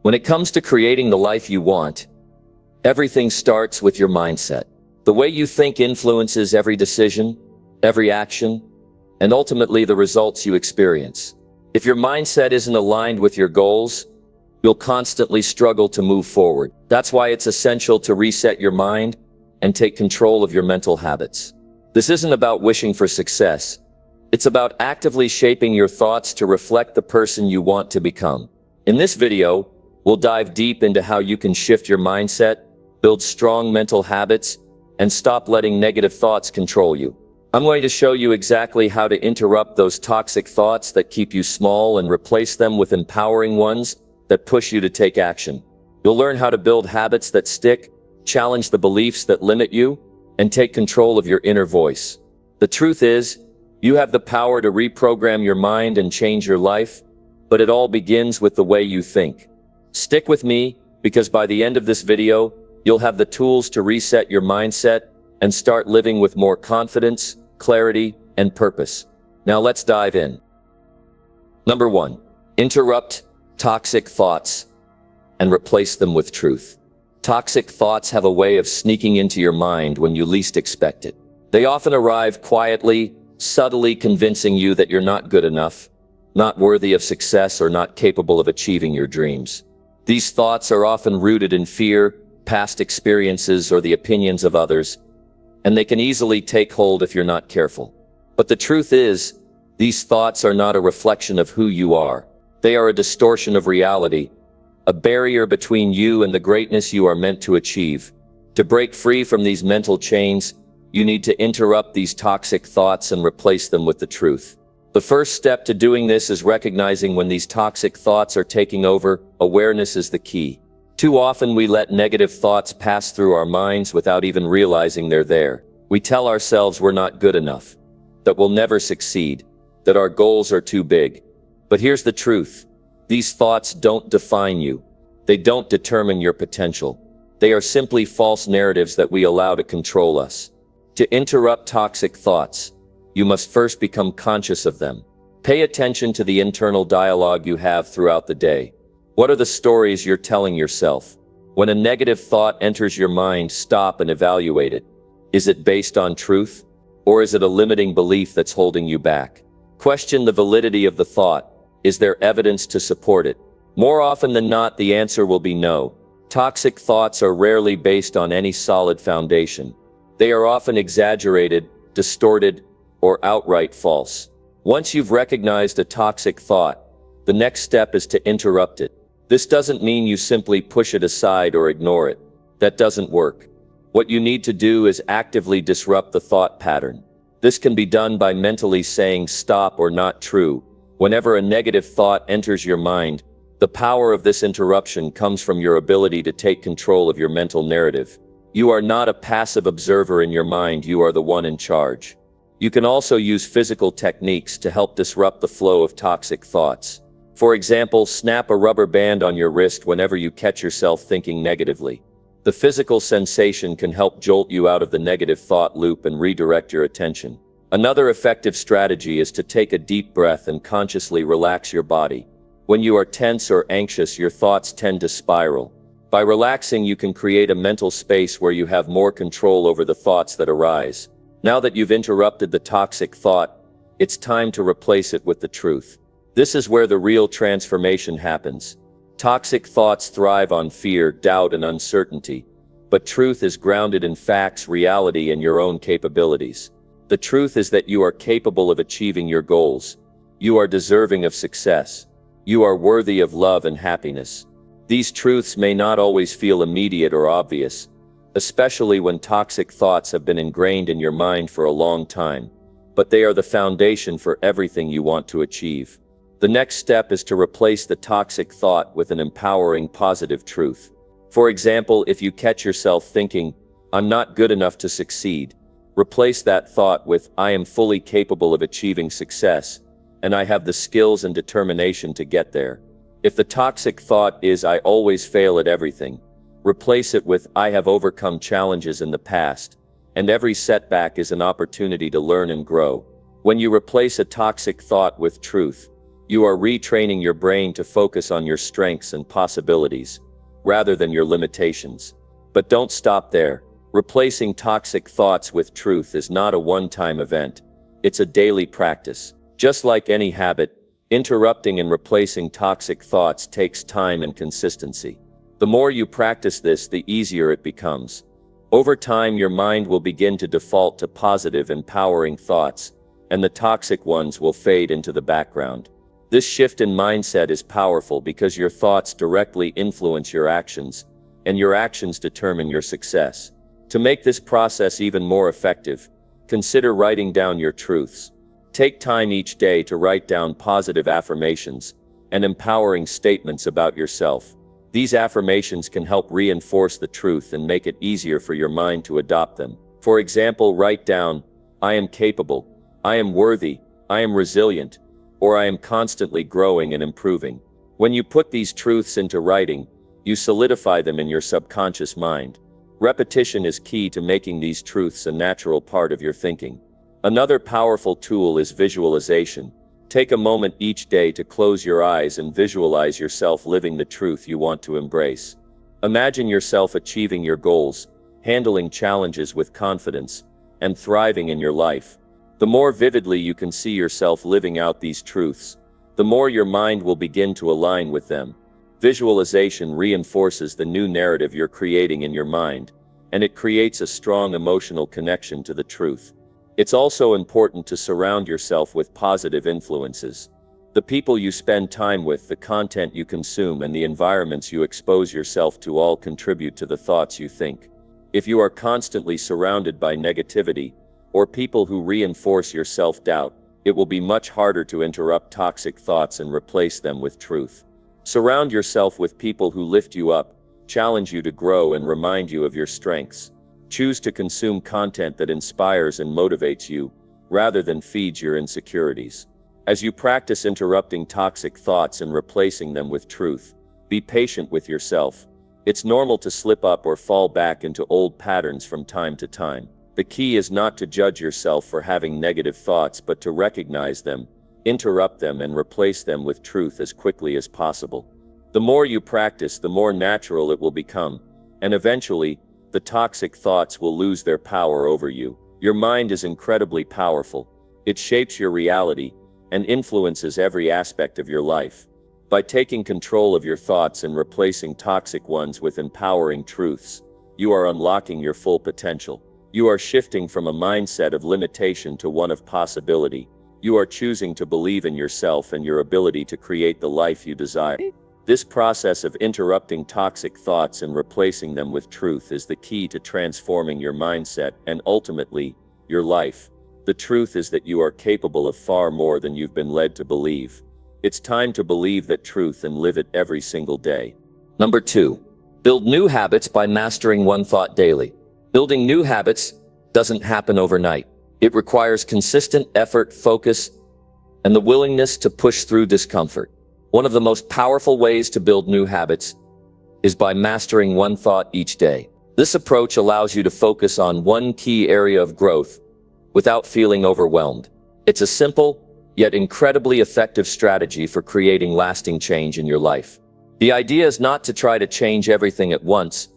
When it comes to creating the life you want, everything starts with your mindset. The way you think influences every decision, every action, and ultimately the results you experience. If your mindset isn't aligned with your goals, you'll constantly struggle to move forward. That's why it's essential to reset your mind and take control of your mental habits. This isn't about wishing for success. It's about actively shaping your thoughts to reflect the person you want to become. In this video, we'll dive deep into how you can shift your mindset, build strong mental habits, and stop letting negative thoughts control you. I'm going to show you exactly how to interrupt those toxic thoughts that keep you small and replace them with empowering ones that push you to take action. You'll learn how to build habits that stick, challenge the beliefs that limit you, and take control of your inner voice. The truth is, you have the power to reprogram your mind and change your life, but it all begins with the way you think. Stick with me, because by the end of this video, you'll have the tools to reset your mindset and start living with more confidence, clarity, and purpose. Now let's dive in. Number 1, interrupt toxic thoughts and replace them with truth. Toxic thoughts have a way of sneaking into your mind when you least expect it. They often arrive quietly, subtly convincing you that you're not good enough, not worthy of success, or not capable of achieving your dreams. These thoughts are often rooted in fear, past experiences, or the opinions of others, and they can easily take hold if you're not careful. But the truth is, these thoughts are not a reflection of who you are. They are a distortion of reality, a barrier between you and the greatness you are meant to achieve. To break free from these mental chains, you need to interrupt these toxic thoughts and replace them with the truth. The first step to doing this is recognizing when these toxic thoughts are taking over. Awareness is the key. Too often we let negative thoughts pass through our minds without even realizing they're there. We tell ourselves we're not good enough, that we'll never succeed, that our goals are too big. But here's the truth. These thoughts don't define you. They don't determine your potential. They are simply false narratives that we allow to control us. To interrupt toxic thoughts, you must first become conscious of them. Pay attention to the internal dialogue you have throughout the day. What are the stories you're telling yourself? When a negative thought enters your mind, stop and evaluate it. Is it based on truth? Or is it a limiting belief that's holding you back? Question the validity of the thought. Is there evidence to support it? More often than not, the answer will be no. Toxic thoughts are rarely based on any solid foundation. They are often exaggerated, distorted, or outright false. Once you've recognized a toxic thought, the next step is to interrupt it. This doesn't mean you simply push it aside or ignore it. That doesn't work. What you need to do is actively disrupt the thought pattern. This can be done by mentally saying stop or not true. Whenever a negative thought enters your mind, the power of this interruption comes from your ability to take control of your mental narrative. You are not a passive observer in your mind, you are the one in charge. You can also use physical techniques to help disrupt the flow of toxic thoughts. For example, snap a rubber band on your wrist whenever you catch yourself thinking negatively. The physical sensation can help jolt you out of the negative thought loop and redirect your attention. Another effective strategy is to take a deep breath and consciously relax your body. When you are tense or anxious, your thoughts tend to spiral. By relaxing, you can create a mental space where you have more control over the thoughts that arise. Now that you've interrupted the toxic thought, it's time to replace it with the truth. This is where the real transformation happens. Toxic thoughts thrive on fear, doubt, and uncertainty. But truth is grounded in facts, reality, and your own capabilities. The truth is that you are capable of achieving your goals. You are deserving of success. You are worthy of love and happiness. These truths may not always feel immediate or obvious, especially when toxic thoughts have been ingrained in your mind for a long time, but they are the foundation for everything you want to achieve. The next step is to replace the toxic thought with an empowering, positive truth. For example, if you catch yourself thinking, "I'm not good enough to succeed," replace that thought with, "I am fully capable of achieving success, and I have the skills and determination to get there." If the toxic thought is, "I always fail at everything," replace it with, "I have overcome challenges in the past, and every setback is an opportunity to learn and grow." When you replace a toxic thought with truth, You are retraining your brain to focus on your strengths and possibilities, rather than your limitations. But don't stop there. Replacing toxic thoughts with truth is not a one-time event. It's a daily practice. Just like any habit, interrupting and replacing toxic thoughts takes time and consistency. The more you practice this, the easier it becomes. Over time, your mind will begin to default to positive, empowering thoughts, and the toxic ones will fade into the background. This shift in mindset is powerful because your thoughts directly influence your actions, and your actions determine your success. To make this process even more effective, consider writing down your truths. Take time each day to write down positive affirmations and empowering statements about yourself. These affirmations can help reinforce the truth and make it easier for your mind to adopt them. For example, write down, "I am capable," "I am worthy," "I am resilient," or "I am constantly growing and improving." When you put these truths into writing, you solidify them in your subconscious mind. Repetition is key to making these truths a natural part of your thinking. Another powerful tool is visualization. Take a moment each day to close your eyes and visualize yourself living the truth you want to embrace. Imagine yourself achieving your goals, handling challenges with confidence, and thriving in your life. The more vividly you can see yourself living out these truths, the more your mind will begin to align with them. Visualization reinforces the new narrative you're creating in your mind, and it creates a strong emotional connection to the truth. It's also important to surround yourself with positive influences. The people you spend time with, the content you consume, and the environments you expose yourself to all contribute to the thoughts you think. If you are constantly surrounded by negativity, or people who reinforce your self-doubt, it will be much harder to interrupt toxic thoughts and replace them with truth. Surround yourself with people who lift you up, challenge you to grow, and remind you of your strengths. Choose to consume content that inspires and motivates you, rather than feeds your insecurities. As you practice interrupting toxic thoughts and replacing them with truth, be patient with yourself. It's normal to slip up or fall back into old patterns from time to time. The key is not to judge yourself for having negative thoughts, but to recognize them, interrupt them, and replace them with truth as quickly as possible. The more you practice, the more natural it will become, and eventually, the toxic thoughts will lose their power over you. Your mind is incredibly powerful. It shapes your reality and influences every aspect of your life. By taking control of your thoughts and replacing toxic ones with empowering truths, you are unlocking your full potential. You are shifting from a mindset of limitation to one of possibility. You are choosing to believe in yourself and your ability to create the life you desire. This process of interrupting toxic thoughts and replacing them with truth is the key to transforming your mindset and ultimately, your life. The truth is that you are capable of far more than you've been led to believe. It's time to believe that truth and live it every single day. Number 2. Build new habits by mastering one thought daily. Building new habits doesn't happen overnight. It requires consistent effort, focus, and the willingness to push through discomfort. One of the most powerful ways to build new habits is by mastering one thought each day. This approach allows you to focus on one key area of growth without feeling overwhelmed. It's a simple, yet incredibly effective strategy for creating lasting change in your life. The idea is not to try to change everything at once,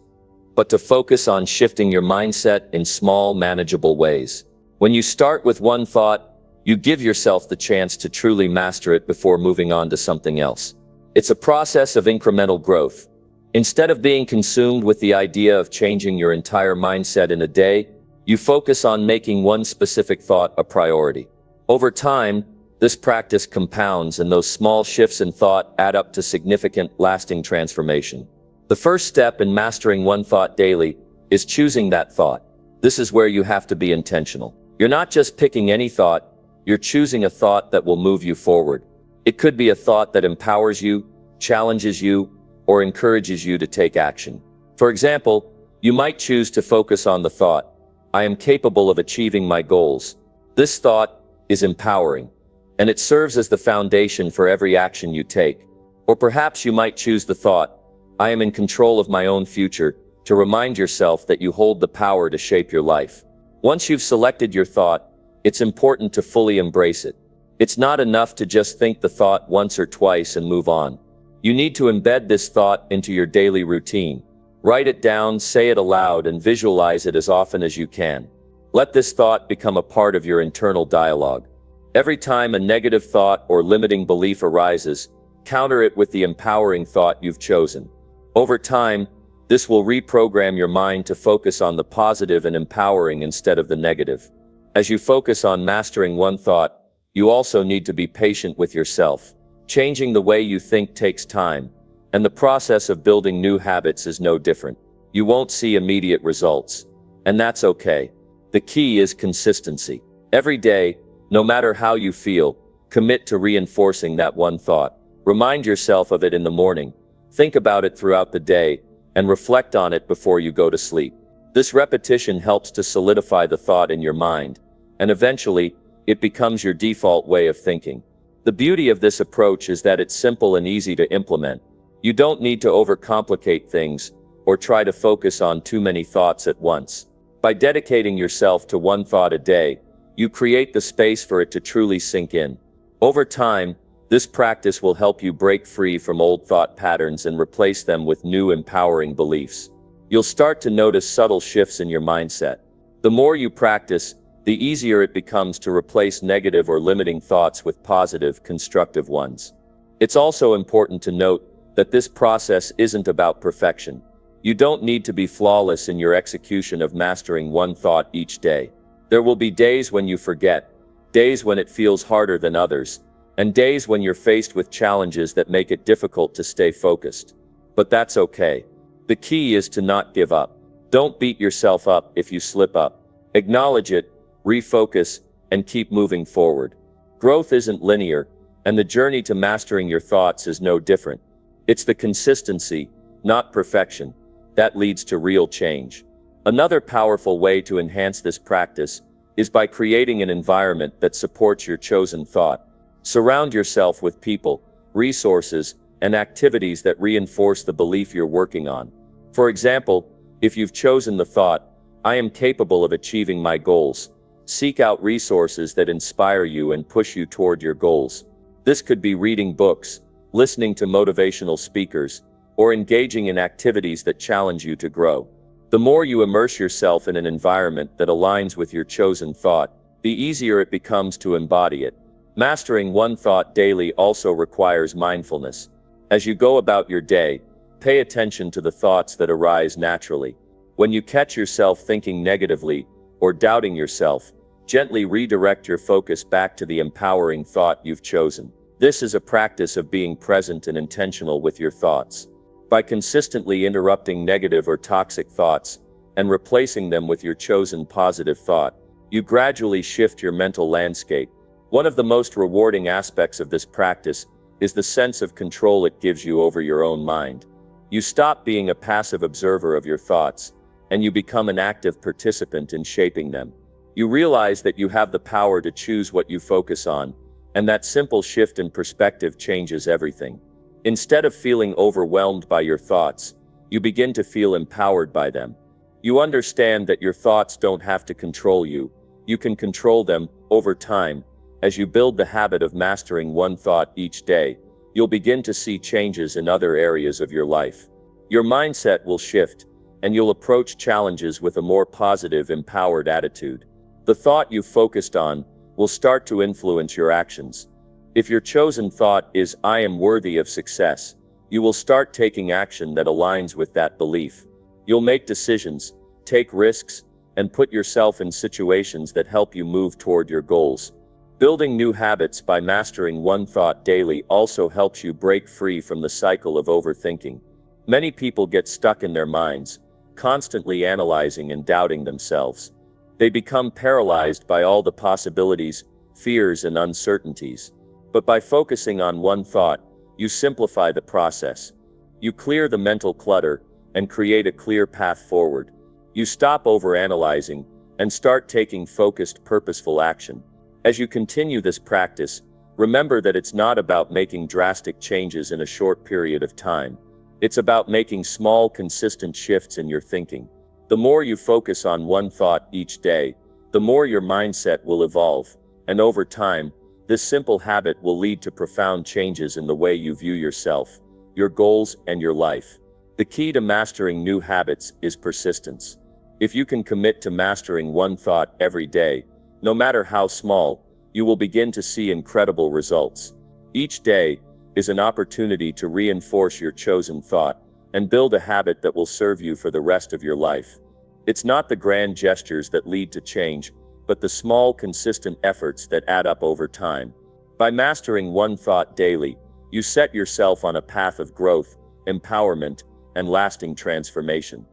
but to focus on shifting your mindset in small, manageable ways. When you start with one thought, you give yourself the chance to truly master it before moving on to something else. It's a process of incremental growth. Instead of being consumed with the idea of changing your entire mindset in a day, you focus on making one specific thought a priority. Over time, this practice compounds, and those small shifts in thought add up to significant, lasting transformation. The first step in mastering one thought daily is choosing that thought. This is where you have to be intentional. You're not just picking any thought, you're choosing a thought that will move you forward. It could be a thought that empowers you, challenges you, or encourages you to take action. For example, you might choose to focus on the thought, "I am capable of achieving my goals." This thought is empowering, and it serves as the foundation for every action you take. Or perhaps you might choose the thought, "I am in control of my own future," to remind yourself that you hold the power to shape your life. Once you've selected your thought, it's important to fully embrace it. It's not enough to just think the thought once or twice and move on. You need to embed this thought into your daily routine. Write it down, say it aloud, and visualize it as often as you can. Let this thought become a part of your internal dialogue. Every time a negative thought or limiting belief arises, counter it with the empowering thought you've chosen. Over time, this will reprogram your mind to focus on the positive and empowering instead of the negative. As you focus on mastering one thought, you also need to be patient with yourself. Changing the way you think takes time, and the process of building new habits is no different. You won't see immediate results, and that's okay. The key is consistency. Every day, no matter how you feel, commit to reinforcing that one thought. Remind yourself of it in the morning, think about it throughout the day, and reflect on it before you go to sleep. This repetition helps to solidify the thought in your mind, and eventually, it becomes your default way of thinking. The beauty of this approach is that it's simple and easy to implement. You don't need to overcomplicate things, or try to focus on too many thoughts at once. By dedicating yourself to one thought a day, you create the space for it to truly sink in. Over time, this practice will help you break free from old thought patterns and replace them with new empowering beliefs. You'll start to notice subtle shifts in your mindset. The more you practice, the easier it becomes to replace negative or limiting thoughts with positive, constructive ones. It's also important to note that this process isn't about perfection. You don't need to be flawless in your execution of mastering one thought each day. There will be days when you forget, days when it feels harder than others, and days when you're faced with challenges that make it difficult to stay focused. But that's okay. The key is to not give up. Don't beat yourself up if you slip up. Acknowledge it, refocus, and keep moving forward. Growth isn't linear, and the journey to mastering your thoughts is no different. It's the consistency, not perfection, that leads to real change. Another powerful way to enhance this practice is by creating an environment that supports your chosen thought. Surround yourself with people, resources, and activities that reinforce the belief you're working on. For example, if you've chosen the thought, "I am capable of achieving my goals," seek out resources that inspire you and push you toward your goals. This could be reading books, listening to motivational speakers, or engaging in activities that challenge you to grow. The more you immerse yourself in an environment that aligns with your chosen thought, the easier it becomes to embody it. Mastering one thought daily also requires mindfulness. As you go about your day, pay attention to the thoughts that arise naturally. When you catch yourself thinking negatively or doubting yourself, gently redirect your focus back to the empowering thought you've chosen. This is a practice of being present and intentional with your thoughts. By consistently interrupting negative or toxic thoughts and replacing them with your chosen positive thought, you gradually shift your mental landscape. One of the most rewarding aspects of this practice is the sense of control it gives you over your own mind. You stop being a passive observer of your thoughts, and you become an active participant in shaping them. You realize that you have the power to choose what you focus on, and that simple shift in perspective changes everything. Instead of feeling overwhelmed by your thoughts, you begin to feel empowered by them. You understand that your thoughts don't have to control you. You can control them. Over time, as you build the habit of mastering one thought each day, you'll begin to see changes in other areas of your life. Your mindset will shift, and you'll approach challenges with a more positive, empowered attitude. The thought you've focused on will start to influence your actions. If your chosen thought is, "I am worthy of success," you will start taking action that aligns with that belief. You'll make decisions, take risks, and put yourself in situations that help you move toward your goals. Building new habits by mastering one thought daily also helps you break free from the cycle of overthinking. Many people get stuck in their minds, constantly analyzing and doubting themselves. They become paralyzed by all the possibilities, fears, and uncertainties. But by focusing on one thought, you simplify the process. You clear the mental clutter and create a clear path forward. You stop overanalyzing and start taking focused, purposeful action. As you continue this practice, remember that it's not about making drastic changes in a short period of time. It's about making small, consistent shifts in your thinking. The more you focus on one thought each day, the more your mindset will evolve, and over time, This simple habit will lead to profound changes in the way you view yourself, your goals, and your life. The key to mastering new habits is persistence. If you can commit to mastering one thought every day, no matter how small, you will begin to see incredible results. Each day is an opportunity to reinforce your chosen thought and build a habit that will serve you for the rest of your life. It's not the grand gestures that lead to change, but the small, consistent efforts that add up over time. By mastering one thought daily, you set yourself on a path of growth, empowerment, and lasting transformation.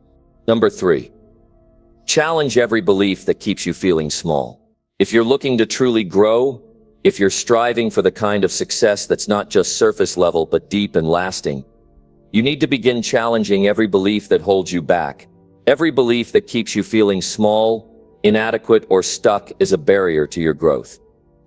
Number 3. Challenge every belief that keeps you feeling small. If you're looking to truly grow, if you're striving for the kind of success that's not just surface level but deep and lasting, you need to begin challenging every belief that holds you back. Every belief that keeps you feeling small, inadequate, or stuck is a barrier to your growth.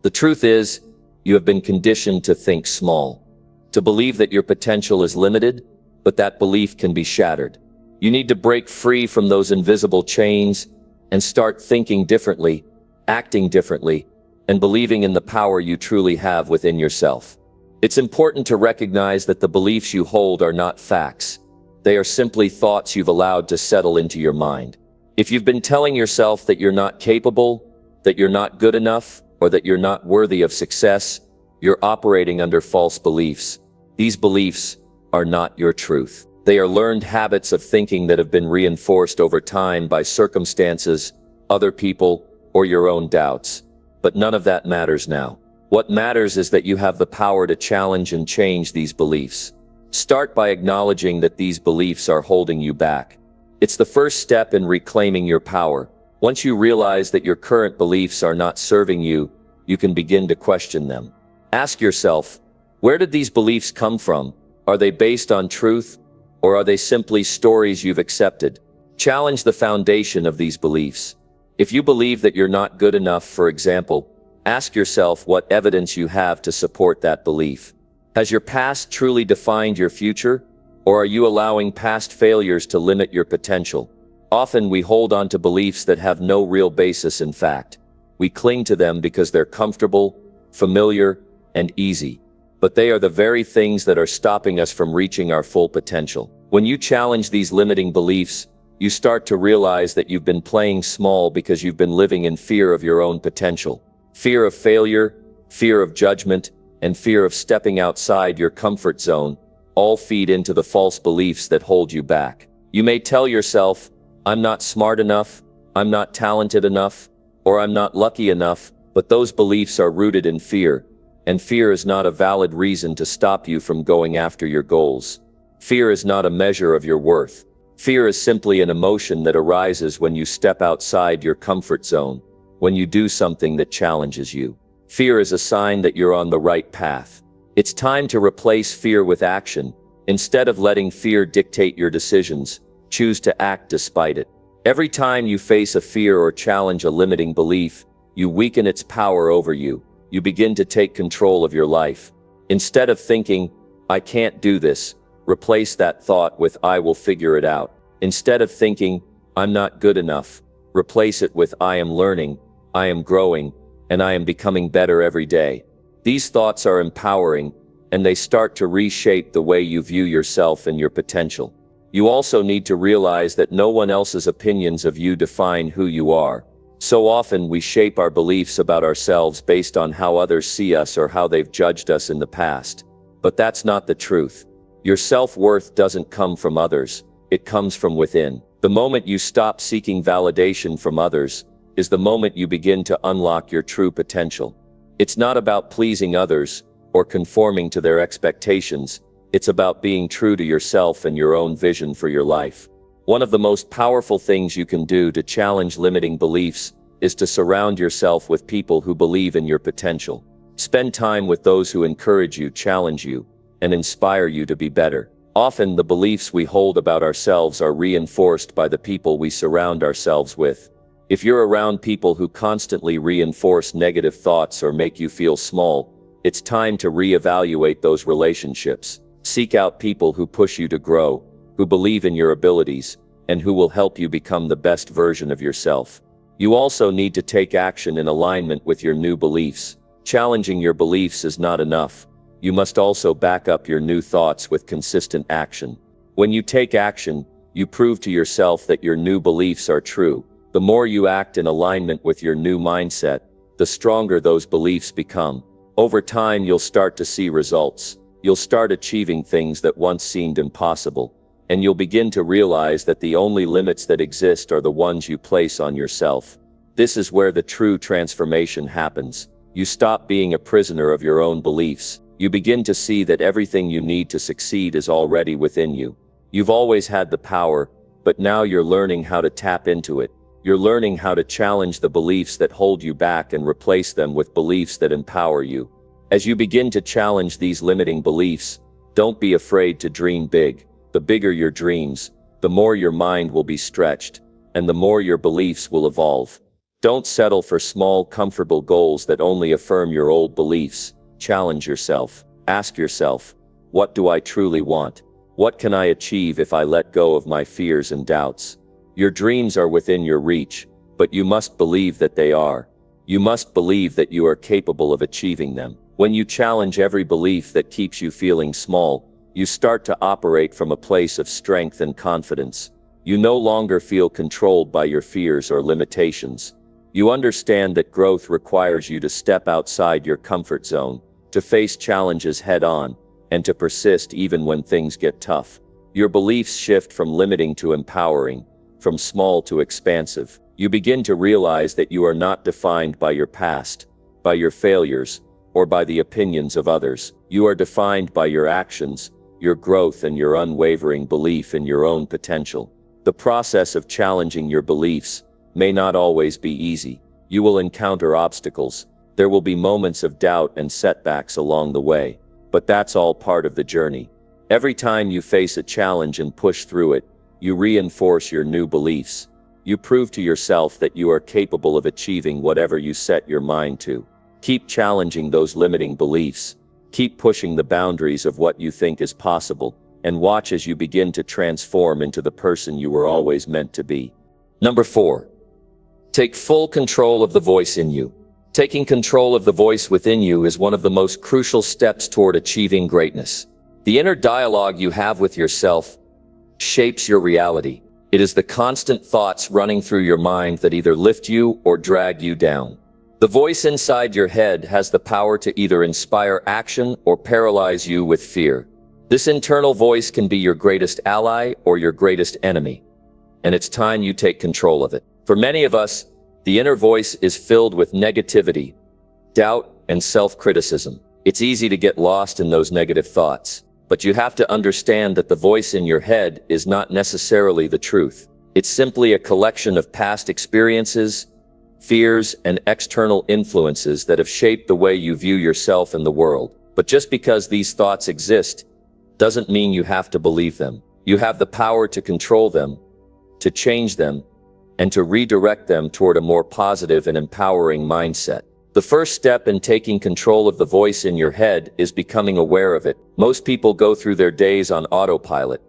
The truth is, you have been conditioned to think small, to believe that your potential is limited, but that belief can be shattered. You need to break free from those invisible chains and start thinking differently, acting differently, and believing in the power you truly have within yourself. It's important to recognize that the beliefs you hold are not facts. They are simply thoughts you've allowed to settle into your mind. If you've been telling yourself that you're not capable, that you're not good enough, or that you're not worthy of success, you're operating under false beliefs. These beliefs are not your truth. They are learned habits of thinking that have been reinforced over time by circumstances, other people, or your own doubts. But none of that matters now. What matters is that you have the power to challenge and change these beliefs. Start by acknowledging that these beliefs are holding you back. It's the first step in reclaiming your power. Once you realize that your current beliefs are not serving you, you can begin to question them. Ask yourself, where did these beliefs come from? Are they based on truth, or are they simply stories you've accepted? Challenge the foundation of these beliefs. If you believe that you're not good enough, for example, ask yourself what evidence you have to support that belief. Has your past truly defined your future, or are you allowing past failures to limit your potential? Often we hold on to beliefs that have no real basis in fact. We cling to them because they're comfortable, familiar, and easy. But they are the very things that are stopping us from reaching our full potential. When you challenge these limiting beliefs, you start to realize that you've been playing small because you've been living in fear of your own potential. Fear of failure, fear of judgment, and fear of stepping outside your comfort zone all feed into the false beliefs that hold you back. You may tell yourself, I'm not smart enough, I'm not talented enough, or I'm not lucky enough, but those beliefs are rooted in fear, and fear is not a valid reason to stop you from going after your goals. Fear is not a measure of your worth. Fear is simply an emotion that arises when you step outside your comfort zone, when you do something that challenges you. Fear is a sign that you're on the right path. It's time to replace fear with action. Instead of letting fear dictate your decisions, choose to act despite it. Every time you face a fear or challenge a limiting belief, you weaken its power over you. You begin to take control of your life. Instead of thinking, I can't do this, replace that thought with I will figure it out. Instead of thinking, I'm not good enough, replace it with I am learning, I am growing, and I am becoming better every day. These thoughts are empowering, and they start to reshape the way you view yourself and your potential. You also need to realize that no one else's opinions of you define who you are. So often we shape our beliefs about ourselves based on how others see us or how they've judged us in the past. But that's not the truth. Your self-worth doesn't come from others, it comes from within. The moment you stop seeking validation from others is the moment you begin to unlock your true potential. It's not about pleasing others or conforming to their expectations. It's about being true to yourself and your own vision for your life. One of the most powerful things you can do to challenge limiting beliefs is to surround yourself with people who believe in your potential. Spend time with those who encourage you, challenge you, and inspire you to be better. Often the beliefs we hold about ourselves are reinforced by the people we surround ourselves with. If you're around people who constantly reinforce negative thoughts or make you feel small, it's time to reevaluate those relationships. Seek out people who push you to grow, who believe in your abilities, and who will help you become the best version of yourself. You also need to take action in alignment with your new beliefs. Challenging your beliefs is not enough. You must also back up your new thoughts with consistent action. When you take action, you prove to yourself that your new beliefs are true. The more you act in alignment with your new mindset, the stronger those beliefs become. Over time, you'll start to see results. You'll start achieving things that once seemed impossible. And you'll begin to realize that the only limits that exist are the ones you place on yourself. This is where the true transformation happens. You stop being a prisoner of your own beliefs. You begin to see that everything you need to succeed is already within you. You've always had the power, but now you're learning how to tap into it. You're learning how to challenge the beliefs that hold you back and replace them with beliefs that empower you. As you begin to challenge these limiting beliefs, don't be afraid to dream big. The bigger your dreams, the more your mind will be stretched, and the more your beliefs will evolve. Don't settle for small, comfortable goals that only affirm your old beliefs. Challenge yourself. Ask yourself, what do I truly want? What can I achieve if I let go of my fears and doubts? Your dreams are within your reach, but you must believe that they are. You must believe that you are capable of achieving them. When you challenge every belief that keeps you feeling small, you start to operate from a place of strength and confidence. You no longer feel controlled by your fears or limitations. You understand that growth requires you to step outside your comfort zone, to face challenges head-on, and to persist even when things get tough. Your beliefs shift from limiting to empowering, from small to expansive. You begin to realize that you are not defined by your past, by your failures, or by the opinions of others. You are defined by your actions, your growth, and your unwavering belief in your own potential. The process of challenging your beliefs may not always be easy. You will encounter obstacles. There will be moments of doubt and setbacks along the way. But that's all part of the journey. Every time you face a challenge and push through it, you reinforce your new beliefs. You prove to yourself that you are capable of achieving whatever you set your mind to. Keep challenging those limiting beliefs. Keep pushing the boundaries of what you think is possible, and watch as you begin to transform into the person you were always meant to be. Number 4. Take full control of the voice in you. Taking control of the voice within you is one of the most crucial steps toward achieving greatness. The inner dialogue you have with yourself shapes your reality. It is the constant thoughts running through your mind that either lift you or drag you down. The voice inside your head has the power to either inspire action or paralyze you with fear. This internal voice can be your greatest ally or your greatest enemy, and it's time you take control of it. For many of us, the inner voice is filled with negativity, doubt, and self-criticism. It's easy to get lost in those negative thoughts, but you have to understand that the voice in your head is not necessarily the truth. It's simply a collection of past experiences, fears, and external influences that have shaped the way you view yourself and the world. But just because these thoughts exist doesn't mean you have to believe them. You have the power to control them, to change them, and to redirect them toward a more positive and empowering mindset. The first step in taking control of the voice in your head is becoming aware of it. Most people go through their days on autopilot,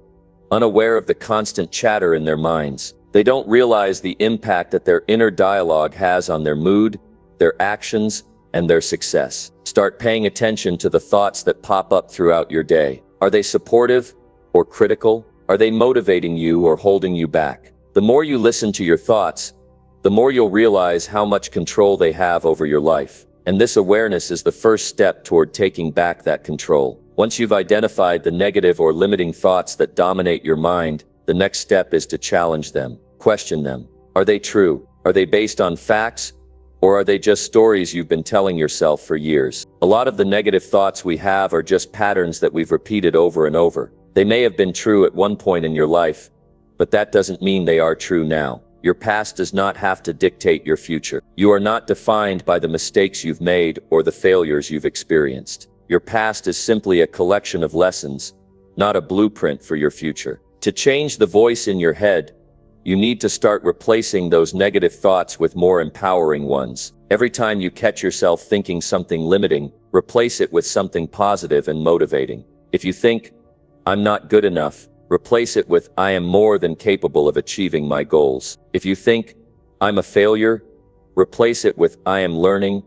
unaware of the constant chatter in their minds. They don't realize the impact that their inner dialogue has on their mood, their actions, and their success. Start paying attention to the thoughts that pop up throughout your day. Are they supportive or critical? Are they motivating you or holding you back? The more you listen to your thoughts, the more you'll realize how much control they have over your life. And this awareness is the first step toward taking back that control. Once you've identified the negative or limiting thoughts that dominate your mind, the next step is to challenge them, question them. Are they true? Are they based on facts? Or are they just stories you've been telling yourself for years? A lot of the negative thoughts we have are just patterns that we've repeated over and over. They may have been true at one point in your life, but that doesn't mean they are true now. Your past does not have to dictate your future. You are not defined by the mistakes you've made or the failures you've experienced. Your past is simply a collection of lessons, not a blueprint for your future. To change the voice in your head, you need to start replacing those negative thoughts with more empowering ones. Every time you catch yourself thinking something limiting, replace it with something positive and motivating. If you think, "I'm not good enough," replace it with, "I am more than capable of achieving my goals." If you think, "I'm a failure," replace it with, "I am learning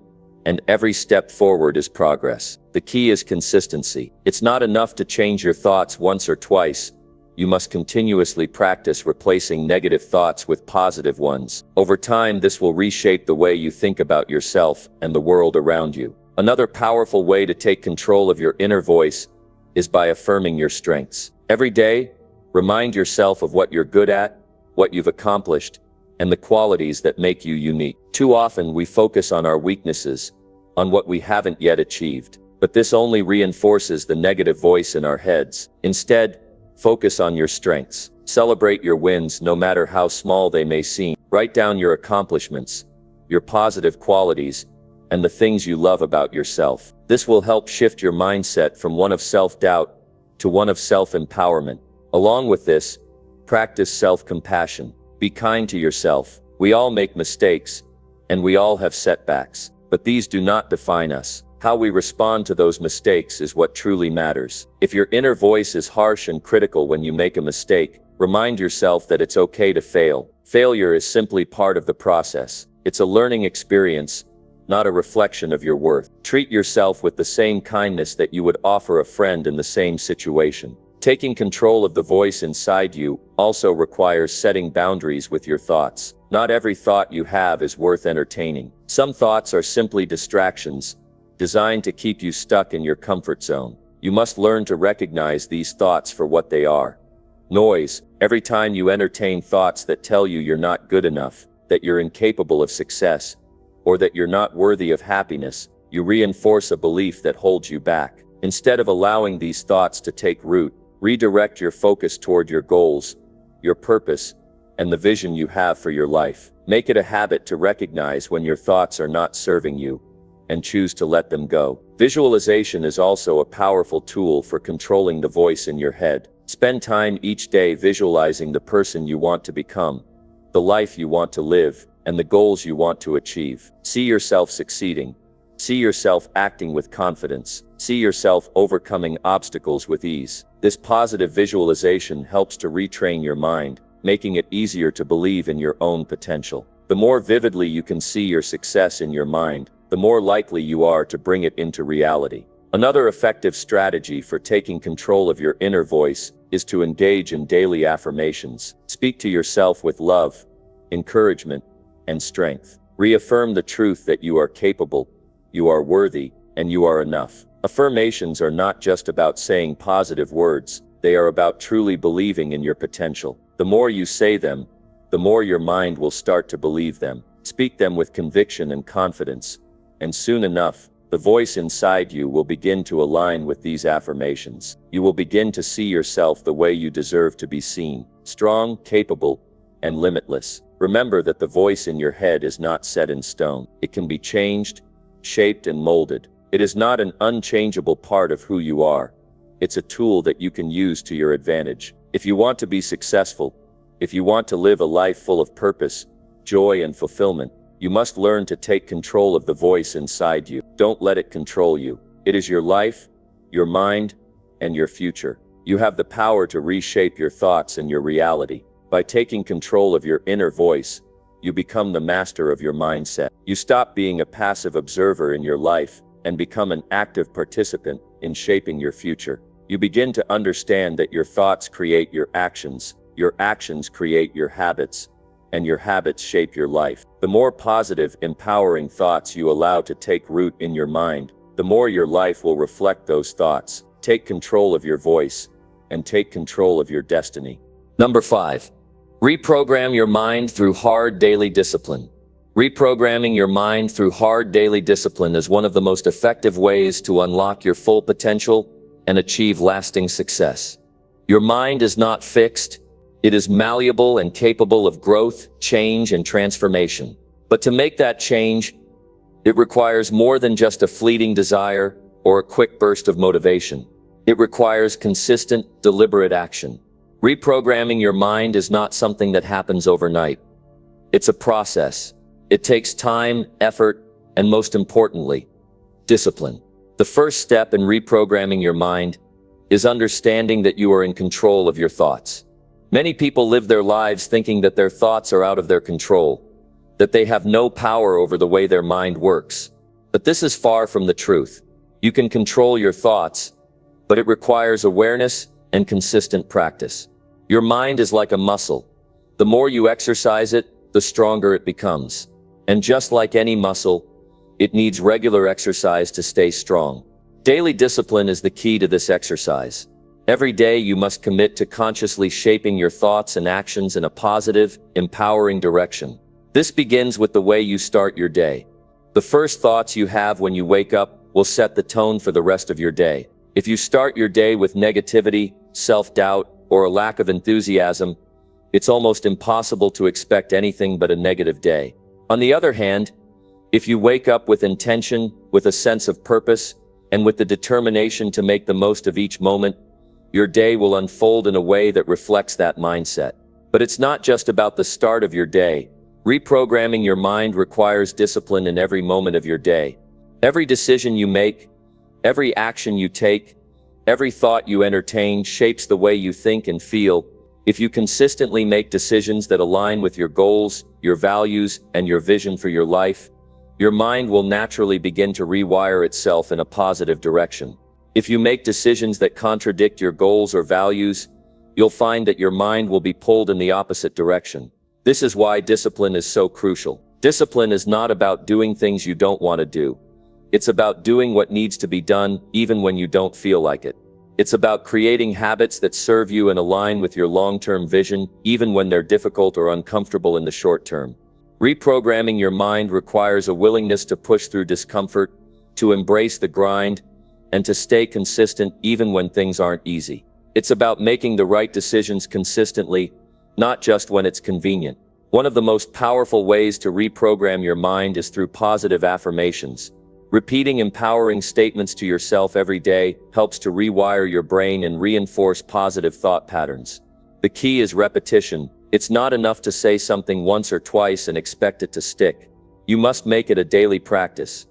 and every step forward is progress. The key is consistency. It's not enough to change your thoughts once or twice. You must continuously practice replacing negative thoughts with positive ones. Over time, this will reshape the way you think about yourself and the world around you. Another powerful way to take control of your inner voice is by affirming your strengths. Every day, remind yourself of what you're good at, what you've accomplished, and the qualities that make you unique. Too often, we focus on our weaknesses, on what we haven't yet achieved. But this only reinforces the negative voice in our heads. Instead, focus on your strengths. Celebrate your wins, no matter how small they may seem. Write down your accomplishments, your positive qualities, and the things you love about yourself. This will help shift your mindset from one of self-doubt to one of self-empowerment. Along with this, practice self-compassion. Be kind to yourself. We all make mistakes, and we all have setbacks, but these do not define us. How we respond to those mistakes is what truly matters. If your inner voice is harsh and critical when you make a mistake, remind yourself that it's okay to fail. Failure is simply part of the process. It's a learning experience, not a reflection of your worth. Treat yourself with the same kindness that you would offer a friend in the same situation. Taking control of the voice inside you also requires setting boundaries with your thoughts. Not every thought you have is worth entertaining. Some thoughts are simply distractions, designed to keep you stuck in your comfort zone. You must learn to recognize these thoughts for what they are. Noise. Every time you entertain thoughts that tell you you're not good enough, that you're incapable of success, or that you're not worthy of happiness, you reinforce a belief that holds you back. Instead of allowing these thoughts to take root, redirect your focus toward your goals, your purpose, and the vision you have for your life. Make it a habit to recognize when your thoughts are not serving you, and choose to let them go. Visualization is also a powerful tool for controlling the voice in your head. Spend time each day visualizing the person you want to become, the life you want to live, and the goals you want to achieve. See yourself succeeding. See yourself acting with confidence. See yourself overcoming obstacles with ease. This positive visualization helps to retrain your mind, making it easier to believe in your own potential. The more vividly you can see your success in your mind, the more likely you are to bring it into reality. Another effective strategy for taking control of your inner voice is to engage in daily affirmations. Speak to yourself with love, encouragement, and strength. Reaffirm the truth that you are capable, you are worthy, and you are enough. Affirmations are not just about saying positive words, they are about truly believing in your potential. The more you say them, the more your mind will start to believe them. Speak them with conviction and confidence, and soon enough, the voice inside you will begin to align with these affirmations. You will begin to see yourself the way you deserve to be seen: strong, capable, and limitless. Remember that the voice in your head is not set in stone. It can be changed, shaped, and molded. It is not an unchangeable part of who you are. It's a tool that you can use to your advantage. If you want to be successful, if you want to live a life full of purpose, joy, and fulfillment, you must learn to take control of the voice inside you. Don't let it control you. It is your life, your mind, and your future. You have the power to reshape your thoughts and your reality. By taking control of your inner voice, you become the master of your mindset. You stop being a passive observer in your life and become an active participant in shaping your future. You begin to understand that your thoughts create your actions create your habits, and your habits shape your life. The more positive, empowering thoughts you allow to take root in your mind, the more your life will reflect those thoughts. Take control of your voice, and take control of your destiny. Number 5. Reprogram your mind through hard daily discipline. Reprogramming your mind through hard daily discipline is one of the most effective ways to unlock your full potential and achieve lasting success. Your mind is not fixed. It is malleable and capable of growth, change, and transformation. But to make that change, it requires more than just a fleeting desire or a quick burst of motivation. It requires consistent, deliberate action. Reprogramming your mind is not something that happens overnight. It's a process. It takes time, effort, and most importantly, discipline. The first step in reprogramming your mind is understanding that you are in control of your thoughts. Many people live their lives thinking that their thoughts are out of their control, that they have no power over the way their mind works. But this is far from the truth. You can control your thoughts, but it requires awareness and consistent practice. Your mind is like a muscle. The more you exercise it, the stronger it becomes. And just like any muscle, it needs regular exercise to stay strong. Daily discipline is the key to this exercise. Every day you must commit to consciously shaping your thoughts and actions in a positive, empowering direction. This begins with the way you start your day. The first thoughts you have when you wake up will set the tone for the rest of your day. If you start your day with negativity, self-doubt, or a lack of enthusiasm, it's almost impossible to expect anything but a negative day. On the other hand, if you wake up with intention, with a sense of purpose, and with the determination to make the most of each moment, your day will unfold in a way that reflects that mindset. But it's not just about the start of your day. Reprogramming your mind requires discipline in every moment of your day. Every decision you make, every action you take, every thought you entertain shapes the way you think and feel. If you consistently make decisions that align with your goals, your values, and your vision for your life, your mind will naturally begin to rewire itself in a positive direction. If you make decisions that contradict your goals or values, you'll find that your mind will be pulled in the opposite direction. This is why discipline is so crucial. Discipline is not about doing things you don't want to do. It's about doing what needs to be done, even when you don't feel like it. It's about creating habits that serve you and align with your long-term vision, even when they're difficult or uncomfortable in the short term. Reprogramming your mind requires a willingness to push through discomfort, to embrace the grind, and to stay consistent even when things aren't easy. It's about making the right decisions consistently, not just when it's convenient. One of the most powerful ways to reprogram your mind is through positive affirmations. Repeating empowering statements to yourself every day helps to rewire your brain and reinforce positive thought patterns. The key is repetition. It's not enough to say something once or twice and expect it to stick. You must make it a daily practice.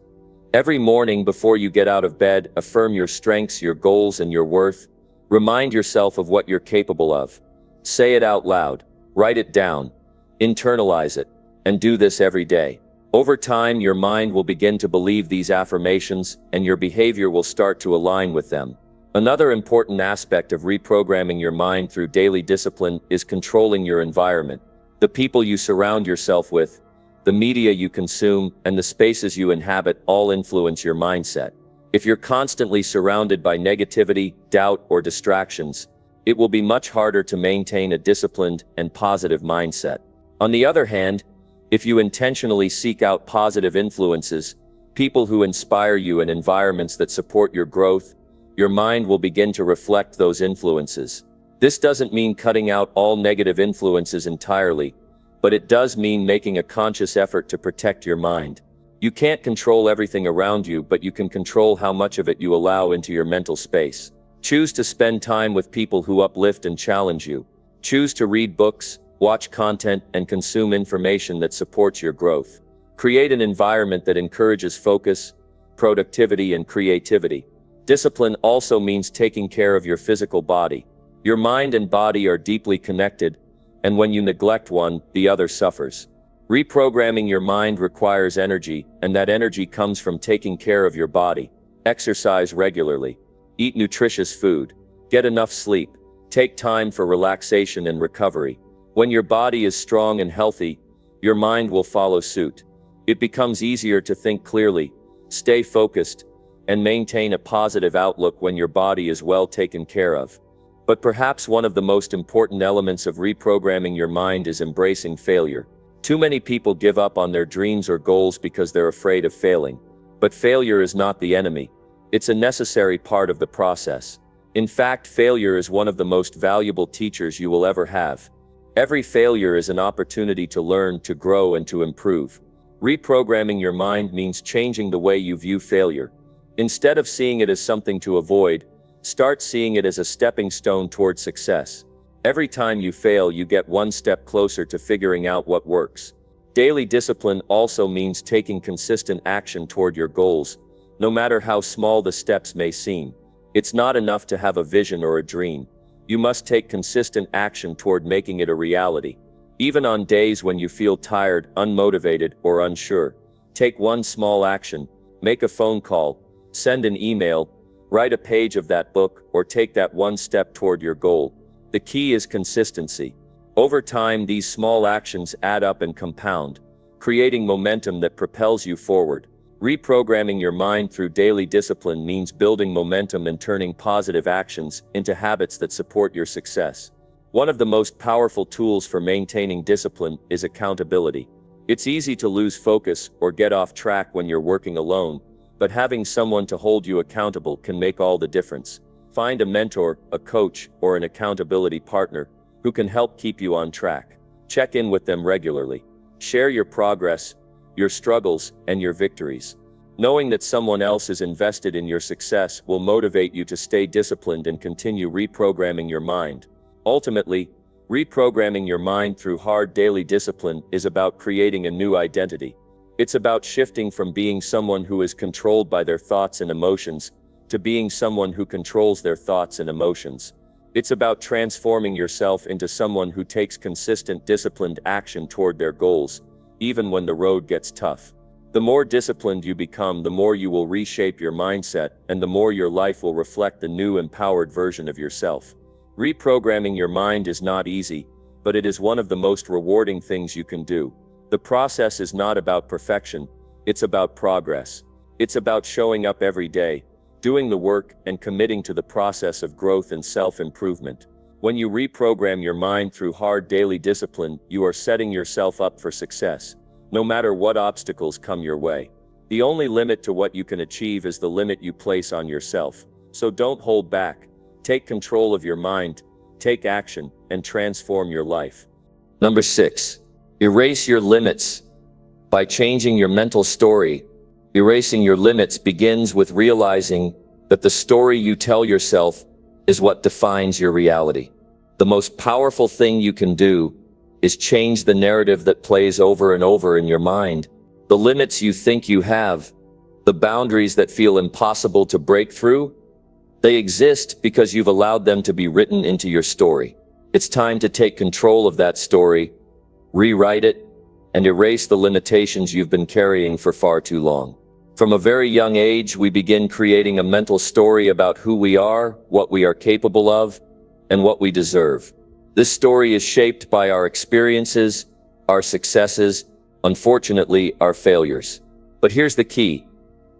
Every morning before you get out of bed, affirm your strengths, your goals, and your worth. Remind yourself of what you're capable of. Say it out loud. Write it down. Internalize it. And do this every day. Over time, your mind will begin to believe these affirmations, and your behavior will start to align with them. Another important aspect of reprogramming your mind through daily discipline is controlling your environment. The people you surround yourself with, the media you consume, and the spaces you inhabit all influence your mindset. If you're constantly surrounded by negativity, doubt, or distractions, it will be much harder to maintain a disciplined and positive mindset. On the other hand, if you intentionally seek out positive influences, people who inspire you and environments that support your growth, your mind will begin to reflect those influences. This doesn't mean cutting out all negative influences entirely, but it does mean making a conscious effort to protect your mind. You can't control everything around you, but you can control how much of it you allow into your mental space. Choose to spend time with people who uplift and challenge you. Choose to read books, watch content, and consume information that supports your growth. Create an environment that encourages focus, productivity, and creativity. Discipline also means taking care of your physical body. Your mind and body are deeply connected, and when you neglect one, the other suffers. Reprogramming your mind requires energy, and that energy comes from taking care of your body. Exercise regularly. Eat nutritious food. Get enough sleep. Take time for relaxation and recovery. When your body is strong and healthy, your mind will follow suit. It becomes easier to think clearly, stay focused, and maintain a positive outlook when your body is well taken care of. But perhaps one of the most important elements of reprogramming your mind is embracing failure. Too many people give up on their dreams or goals because they're afraid of failing. But failure is not the enemy. It's a necessary part of the process. In fact, failure is one of the most valuable teachers you will ever have. Every failure is an opportunity to learn, to grow, and to improve. Reprogramming your mind means changing the way you view failure. Instead of seeing it as something to avoid, start seeing it as a stepping stone toward success. Every time you fail, you get one step closer to figuring out what works. Daily discipline also means taking consistent action toward your goals, no matter how small the steps may seem. It's not enough to have a vision or a dream. You must take consistent action toward making it a reality. Even on days when you feel tired, unmotivated, or unsure, take one small action, make a phone call, send an email, write a page of that book, or take that one step toward your goal. The key is consistency. Over time, these small actions add up and compound, creating momentum that propels you forward. Reprogramming your mind through daily discipline means building momentum and turning positive actions into habits that support your success. One of the most powerful tools for maintaining discipline is accountability. It's easy to lose focus or get off track when you're working alone, but having someone to hold you accountable can make all the difference. Find a mentor, a coach, or an accountability partner who can help keep you on track. Check in with them regularly. Share your progress, your struggles, and your victories. Knowing that someone else is invested in your success will motivate you to stay disciplined and continue reprogramming your mind. Ultimately, reprogramming your mind through hard daily discipline is about creating a new identity. It's about shifting from being someone who is controlled by their thoughts and emotions to being someone who controls their thoughts and emotions. It's about transforming yourself into someone who takes consistent, disciplined action toward their goals, even when the road gets tough. The more disciplined you become, the more you will reshape your mindset, and the more your life will reflect the new, empowered version of yourself. Reprogramming your mind is not easy, but it is one of the most rewarding things you can do. The process is not about perfection, it's about progress. It's about showing up every day, doing the work, and committing to the process of growth and self-improvement. When you reprogram your mind through hard daily discipline, you are setting yourself up for success, no matter what obstacles come your way. The only limit to what you can achieve is the limit you place on yourself. So don't hold back. Take control of your mind, take action, and transform your life. Number 6. Erase your limits. By changing your mental story, erasing your limits begins with realizing that the story you tell yourself is what defines your reality. The most powerful thing you can do is change the narrative that plays over and over in your mind. The limits you think you have, the boundaries that feel impossible to break through, they exist because you've allowed them to be written into your story. It's time to take control of that story, rewrite it, and erase the limitations you've been carrying for far too long. From a very young age, we begin creating a mental story about who we are, what we are capable of, and what we deserve. This story is shaped by our experiences, our successes, unfortunately, our failures. But here's the key.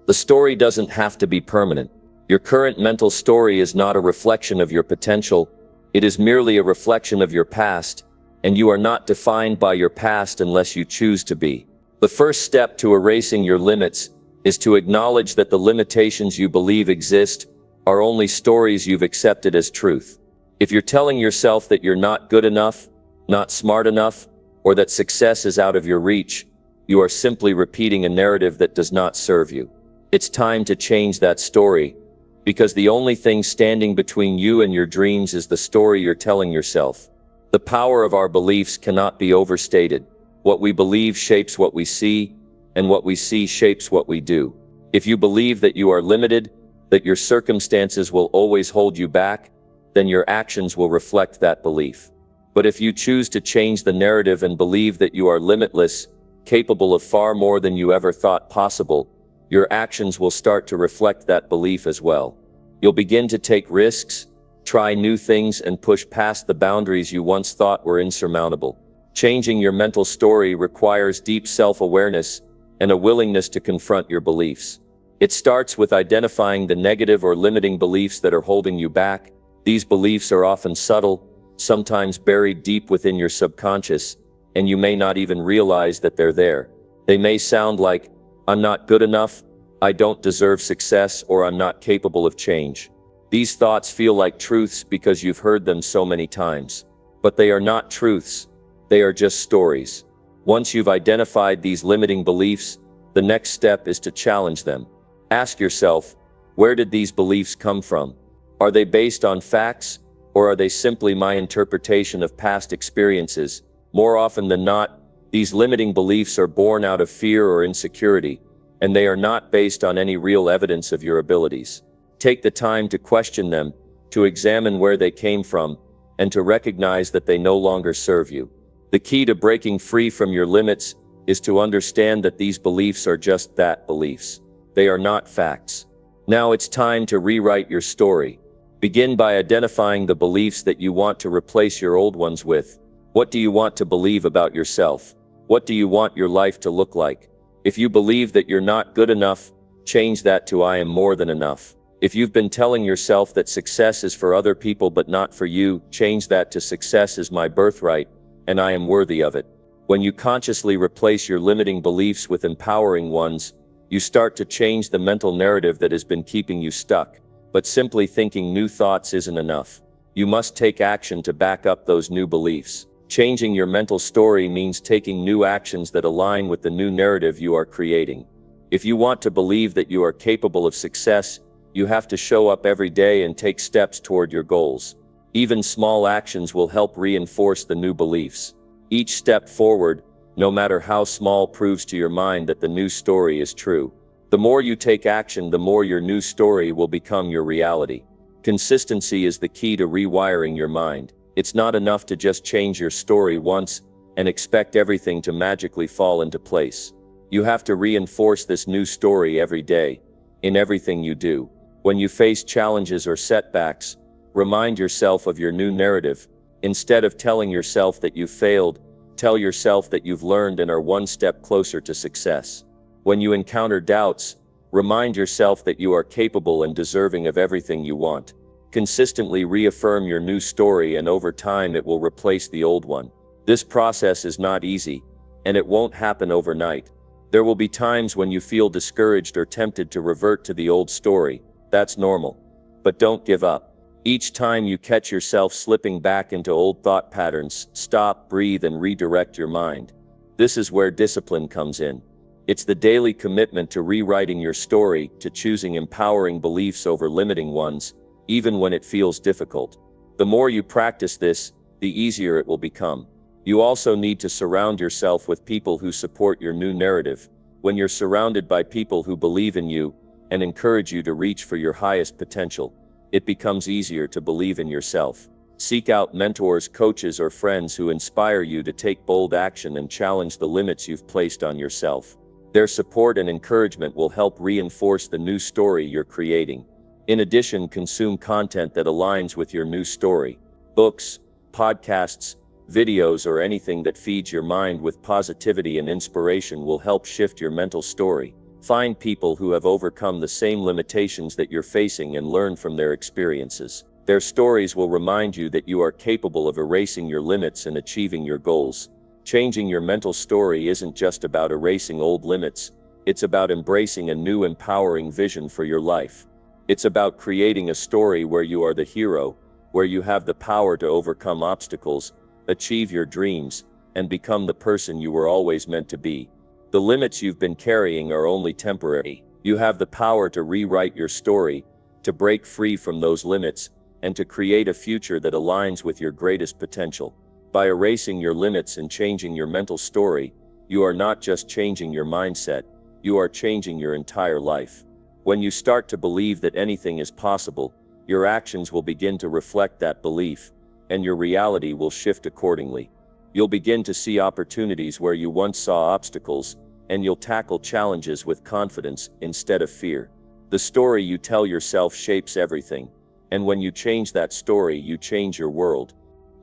The story doesn't have to be permanent. Your current mental story is not a reflection of your potential. It is merely a reflection of your past, and you are not defined by your past unless you choose to be. The first step to erasing your limits is to acknowledge that the limitations you believe exist are only stories you've accepted as truth. If you're telling yourself that you're not good enough, not smart enough, or that success is out of your reach, you are simply repeating a narrative that does not serve you. It's time to change that story, because the only thing standing between you and your dreams is the story you're telling yourself. The power of our beliefs cannot be overstated. What we believe shapes what we see, and what we see shapes what we do. If you believe that you are limited, that your circumstances will always hold you back, then your actions will reflect that belief. But if you choose to change the narrative and believe that you are limitless, capable of far more than you ever thought possible, your actions will start to reflect that belief as well. You'll begin to take risks, try new things, and push past the boundaries you once thought were insurmountable. Changing your mental story requires deep self-awareness and a willingness to confront your beliefs. It starts with identifying the negative or limiting beliefs that are holding you back. These beliefs are often subtle, sometimes buried deep within your subconscious, and you may not even realize that they're there. They may sound like, "I'm not good enough," "I don't deserve success," or "I'm not capable of change." These thoughts feel like truths because you've heard them so many times. But they are not truths, they are just stories. Once you've identified these limiting beliefs, the next step is to challenge them. Ask yourself, where did these beliefs come from? Are they based on facts, or are they simply my interpretation of past experiences? More often than not, these limiting beliefs are born out of fear or insecurity, and they are not based on any real evidence of your abilities. Take the time to question them, to examine where they came from, and to recognize that they no longer serve you. The key to breaking free from your limits is to understand that these beliefs are just that, beliefs. They are not facts. Now it's time to rewrite your story. Begin by identifying the beliefs that you want to replace your old ones with. What do you want to believe about yourself? What do you want your life to look like? If you believe that you're not good enough, change that to I am more than enough. If you've been telling yourself that success is for other people but not for you, change that to success is my birthright, and I am worthy of it. When you consciously replace your limiting beliefs with empowering ones, you start to change the mental narrative that has been keeping you stuck. But simply thinking new thoughts isn't enough. You must take action to back up those new beliefs. Changing your mental story means taking new actions that align with the new narrative you are creating. If you want to believe that you are capable of success, you have to show up every day and take steps toward your goals. Even small actions will help reinforce the new beliefs. Each step forward, no matter how small, proves to your mind that the new story is true. The more you take action, the more your new story will become your reality. Consistency is the key to rewiring your mind. It's not enough to just change your story once and expect everything to magically fall into place. You have to reinforce this new story every day, in everything you do. When you face challenges or setbacks, remind yourself of your new narrative. Instead of telling yourself that you failed, tell yourself that you've learned and are one step closer to success. When you encounter doubts, remind yourself that you are capable and deserving of everything you want. Consistently reaffirm your new story, and over time it will replace the old one. This process is not easy, and it won't happen overnight. There will be times when you feel discouraged or tempted to revert to the old story. That's normal. But don't give up. Each time you catch yourself slipping back into old thought patterns, stop, breathe, and redirect your mind. This is where discipline comes in. It's the daily commitment to rewriting your story, to choosing empowering beliefs over limiting ones, even when it feels difficult. The more you practice this, the easier it will become. You also need to surround yourself with people who support your new narrative. When you're surrounded by people who believe in you and encourage you to reach for your highest potential, it becomes easier to believe in yourself. Seek out mentors, coaches, or friends who inspire you to take bold action and challenge the limits you've placed on yourself. Their support and encouragement will help reinforce the new story you're creating. In addition, consume content that aligns with your new story. Books, podcasts, videos, or anything that feeds your mind with positivity and inspiration will help shift your mental story. Find people who have overcome the same limitations that you're facing and learn from their experiences. Their stories will remind you that you are capable of erasing your limits and achieving your goals. Changing your mental story isn't just about erasing old limits, it's about embracing a new empowering vision for your life. It's about creating a story where you are the hero, where you have the power to overcome obstacles, achieve your dreams, and become the person you were always meant to be. The limits you've been carrying are only temporary. You have the power to rewrite your story, to break free from those limits, and to create a future that aligns with your greatest potential. By erasing your limits and changing your mental story, you are not just changing your mindset, you are changing your entire life. When you start to believe that anything is possible, your actions will begin to reflect that belief, and your reality will shift accordingly. You'll begin to see opportunities where you once saw obstacles, and you'll tackle challenges with confidence instead of fear. The story you tell yourself shapes everything, and when you change that story, you change your world.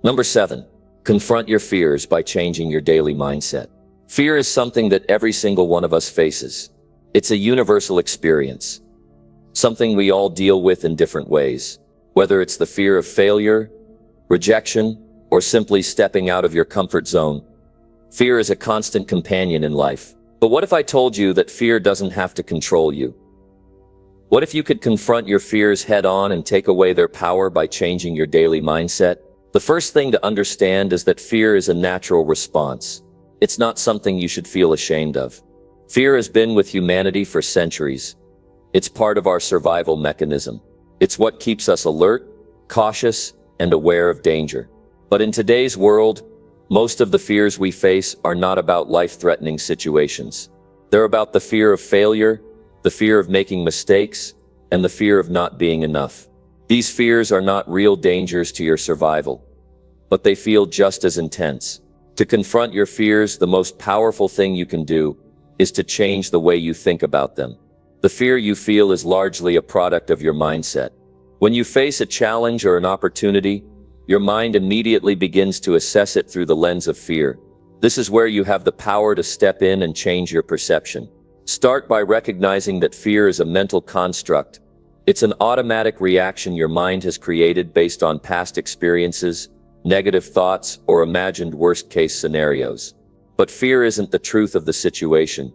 Number 7. Confront your fears by changing your daily mindset. Fear is something that every single one of us faces. It's a universal experience, something we all deal with in different ways. Whether it's the fear of failure, rejection, or simply stepping out of your comfort zone, fear is a constant companion in life. But what if I told you that fear doesn't have to control you? What if you could confront your fears head on and take away their power by changing your daily mindset? The first thing to understand is that fear is a natural response. It's not something you should feel ashamed of. Fear has been with humanity for centuries. It's part of our survival mechanism. It's what keeps us alert, cautious, and aware of danger. But in today's world, most of the fears we face are not about life-threatening situations. They're about the fear of failure, the fear of making mistakes, and the fear of not being enough. These fears are not real dangers to your survival, but they feel just as intense. To confront your fears, the most powerful thing you can do is to change the way you think about them. The fear you feel is largely a product of your mindset. When you face a challenge or an opportunity, your mind immediately begins to assess it through the lens of fear. This is where you have the power to step in and change your perception. Start by recognizing that fear is a mental construct. It's an automatic reaction your mind has created based on past experiences, negative thoughts, or imagined worst-case scenarios. But fear isn't the truth of the situation.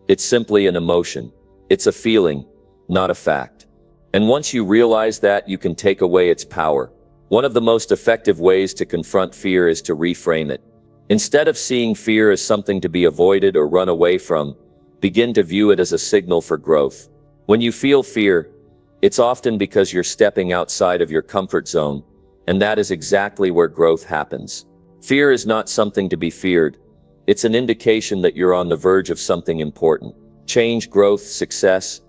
It's simply an emotion. It's a feeling, not a fact. And once you realize that, you can take away its power. One of the most effective ways to confront fear is to reframe it. Instead of seeing fear as something to be avoided or run away from, begin to view it as a signal for growth. When you feel fear, it's often because you're stepping outside of your comfort zone, and that is exactly where growth happens. Fear is not something to be feared. It's an indication that you're on the verge of something important. Change, growth, success.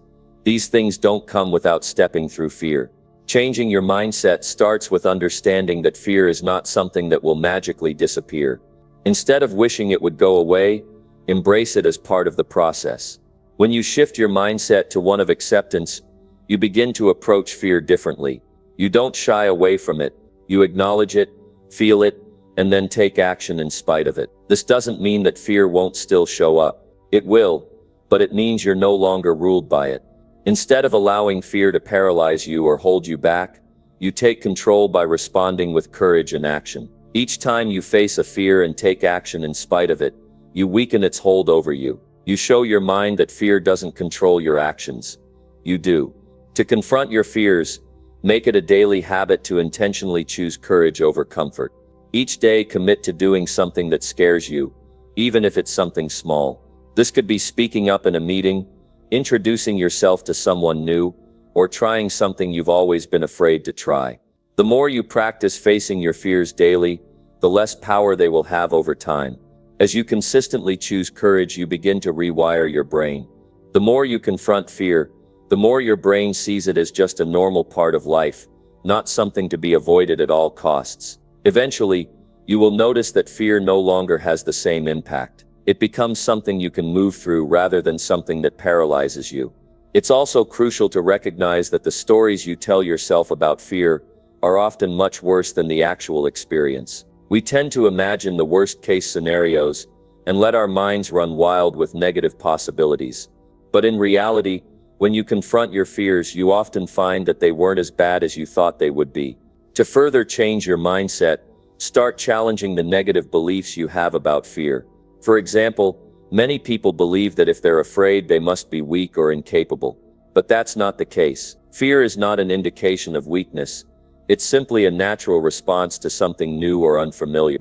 These things don't come without stepping through fear. Changing your mindset starts with understanding that fear is not something that will magically disappear. Instead of wishing it would go away, embrace it as part of the process. When you shift your mindset to one of acceptance, you begin to approach fear differently. You don't shy away from it. You acknowledge it, feel it, and then take action in spite of it. This doesn't mean that fear won't still show up. It will, but it means you're no longer ruled by it. Instead of allowing fear to paralyze you or hold you back, you take control by responding with courage and action. Each time you face a fear and take action in spite of it, you weaken its hold over you. You show your mind that fear doesn't control your actions. You do. To confront your fears, make it a daily habit to intentionally choose courage over comfort. Each day, commit to doing something that scares you, even if it's something small. This could be speaking up in a meeting, introducing yourself to someone new, or trying something you've always been afraid to try. The more you practice facing your fears daily, the less power they will have over time. As you consistently choose courage, you begin to rewire your brain. The more you confront fear, the more your brain sees it as just a normal part of life, not something to be avoided at all costs. Eventually, you will notice that fear no longer has the same impact. It becomes something you can move through rather than something that paralyzes you. It's also crucial to recognize that the stories you tell yourself about fear are often much worse than the actual experience. We tend to imagine the worst-case scenarios and let our minds run wild with negative possibilities. But in reality, when you confront your fears, you often find that they weren't as bad as you thought they would be. To further change your mindset, start challenging the negative beliefs you have about fear. For example, many people believe that if they're afraid, they must be weak or incapable. But that's not the case. Fear is not an indication of weakness. It's simply a natural response to something new or unfamiliar.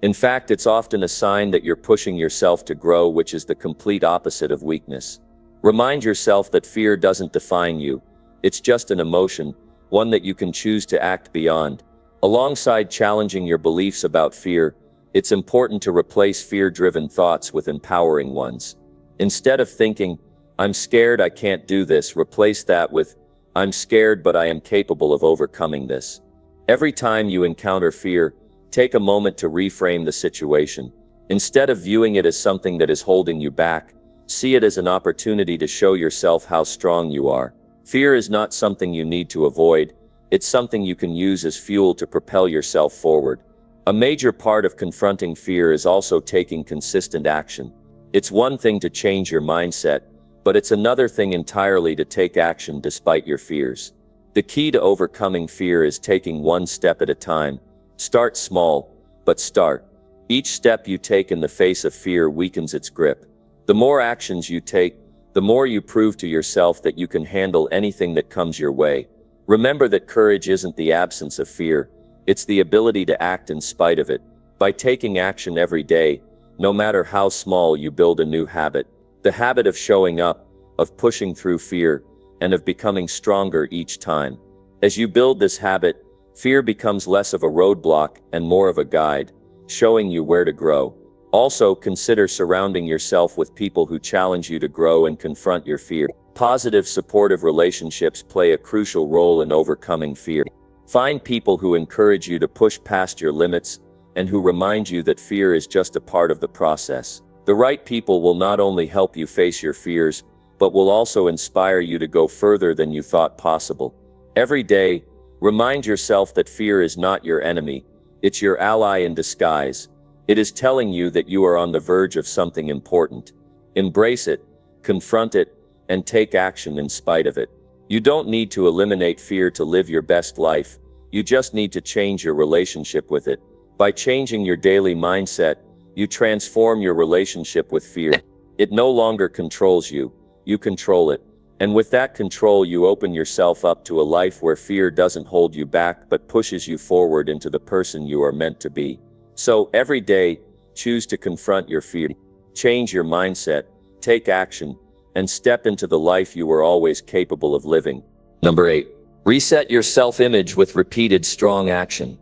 In fact, it's often a sign that you're pushing yourself to grow, which is the complete opposite of weakness. Remind yourself that fear doesn't define you. It's just an emotion, one that you can choose to act beyond. Alongside challenging your beliefs about fear, it's important to replace fear-driven thoughts with empowering ones. Instead of thinking, "I'm scared, I can't do this," replace that with, "I'm scared, but I am capable of overcoming this." Every time you encounter fear, take a moment to reframe the situation. Instead of viewing it as something that is holding you back, see it as an opportunity to show yourself how strong you are. Fear is not something you need to avoid. It's something you can use as fuel to propel yourself forward. A major part of confronting fear is also taking consistent action. It's one thing to change your mindset, but it's another thing entirely to take action despite your fears. The key to overcoming fear is taking one step at a time. Start small, but start. Each step you take in the face of fear weakens its grip. The more actions you take, the more you prove to yourself that you can handle anything that comes your way. Remember that courage isn't the absence of fear. It's the ability to act in spite of it. By taking action every day, no matter how small, you build a new habit. The habit of showing up, of pushing through fear, and of becoming stronger each time. As you build this habit, fear becomes less of a roadblock and more of a guide, showing you where to grow. Also, consider surrounding yourself with people who challenge you to grow and confront your fear. Positive, supportive relationships play a crucial role in overcoming fear. Find people who encourage you to push past your limits and who remind you that fear is just a part of the process. The right people will not only help you face your fears, but will also inspire you to go further than you thought possible. Every day, remind yourself that fear is not your enemy, it's your ally in disguise. It is telling you that you are on the verge of something important. Embrace it, confront it, and take action in spite of it. You don't need to eliminate fear to live your best life. You just need to change your relationship with it. By changing your daily mindset, you transform your relationship with fear. It no longer controls you, you control it. And with that control, you open yourself up to a life where fear doesn't hold you back but pushes you forward into the person you are meant to be. So every day, choose to confront your fear. Change your mindset, take action, and step into the life you were always capable of living. Number 8. Reset your self-image with repeated strong action.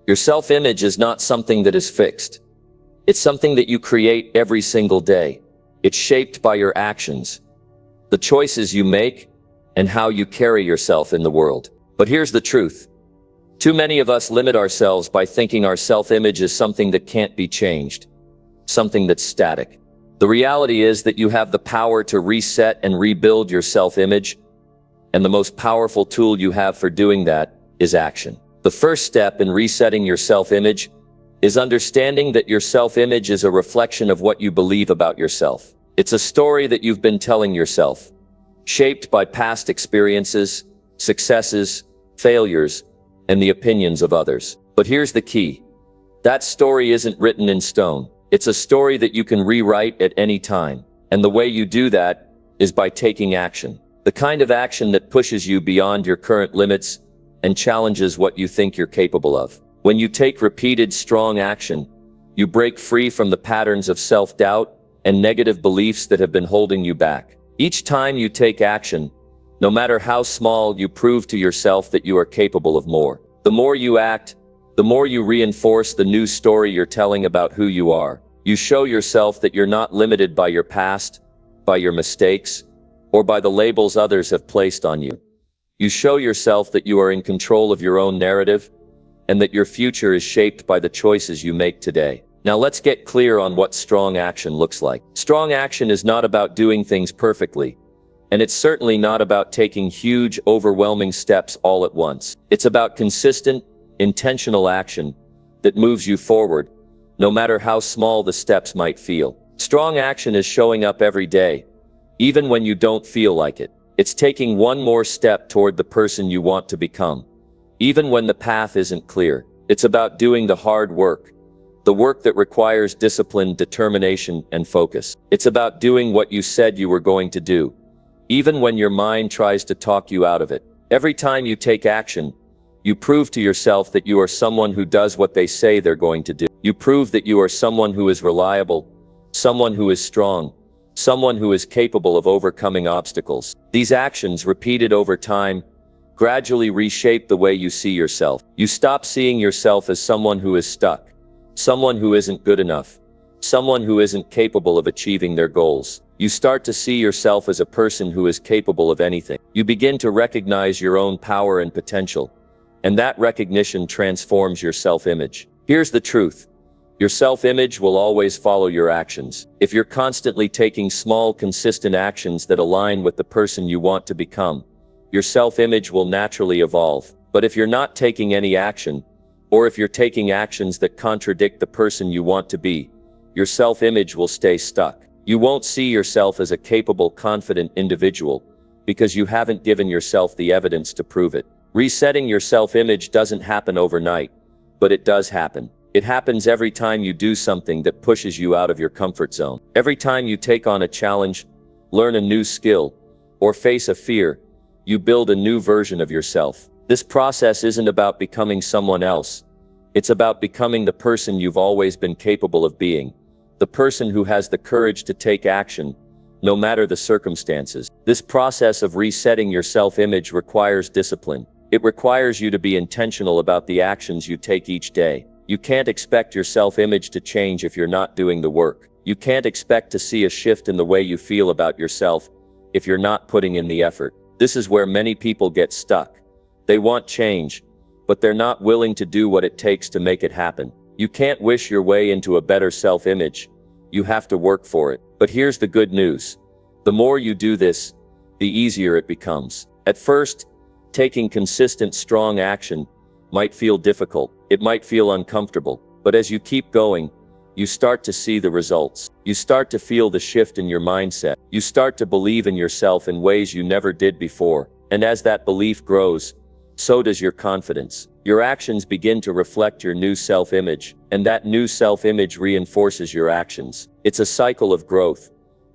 Your self-image is not something that is fixed. It's something that you create every single day. It's shaped by your actions, the choices you make, and how you carry yourself in the world. But here's the truth. Too many of us limit ourselves by thinking our self-image is something that can't be changed, something that's static. The reality is that you have the power to reset and rebuild your self-image, and the most powerful tool you have for doing that is action. The first step in resetting your self-image is understanding that your self-image is a reflection of what you believe about yourself. It's a story that you've been telling yourself, shaped by past experiences, successes, failures, and the opinions of others. But here's the key. That story isn't written in stone. It's a story that you can rewrite at any time. And the way you do that is by taking action. The kind of action that pushes you beyond your current limits and challenges what you think you're capable of. When you take repeated, strong action, you break free from the patterns of self-doubt and negative beliefs that have been holding you back. Each time you take action, no matter how small, you prove to yourself that you are capable of more. The more you act, the more you reinforce the new story you're telling about who you are. You show yourself that you're not limited by your past, by your mistakes, or by the labels others have placed on you. You show yourself that you are in control of your own narrative, and that your future is shaped by the choices you make today. Now let's get clear on what strong action looks like. Strong action is not about doing things perfectly, and it's certainly not about taking huge, overwhelming steps all at once. It's about consistent, intentional action that moves you forward, no matter how small the steps might feel. Strong action is showing up every day, even when you don't feel like it. It's taking one more step toward the person you want to become, even when the path isn't clear. It's about doing the hard work, the work that requires discipline, determination, and focus. It's about doing what you said you were going to do, even when your mind tries to talk you out of it. Every time you take action, you prove to yourself that you are someone who does what they say they're going to do. You prove that you are someone who is reliable, someone who is strong, someone who is capable of overcoming obstacles. These actions, repeated over time, gradually reshape the way you see yourself. You stop seeing yourself as someone who is stuck, someone who isn't good enough, someone who isn't capable of achieving their goals. You start to see yourself as a person who is capable of anything. You begin to recognize your own power and potential, and that recognition transforms your self-image. Here's the truth. Your self-image will always follow your actions. If you're constantly taking small, consistent actions that align with the person you want to become, your self-image will naturally evolve. But if you're not taking any action, or if you're taking actions that contradict the person you want to be, your self-image will stay stuck. You won't see yourself as a capable, confident individual because you haven't given yourself the evidence to prove it. Resetting your self-image doesn't happen overnight, but it does happen. It happens every time you do something that pushes you out of your comfort zone. Every time you take on a challenge, learn a new skill, or face a fear, you build a new version of yourself. This process isn't about becoming someone else. It's about becoming the person you've always been capable of being. The person who has the courage to take action, no matter the circumstances. This process of resetting your self-image requires discipline. It requires you to be intentional about the actions you take each day. You can't expect your self-image to change if you're not doing the work. You can't expect to see a shift in the way you feel about yourself if you're not putting in the effort. This is where many people get stuck. They want change, but they're not willing to do what it takes to make it happen. You can't wish your way into a better self-image. You have to work for it. But here's the good news. The more you do this, the easier it becomes. At first, taking consistent, strong action might feel difficult. It might feel uncomfortable. But as you keep going, you start to see the results. You start to feel the shift in your mindset. You start to believe in yourself in ways you never did before. And as that belief grows, so does your confidence. Your actions begin to reflect your new self-image, and that new self-image reinforces your actions. It's a cycle of growth,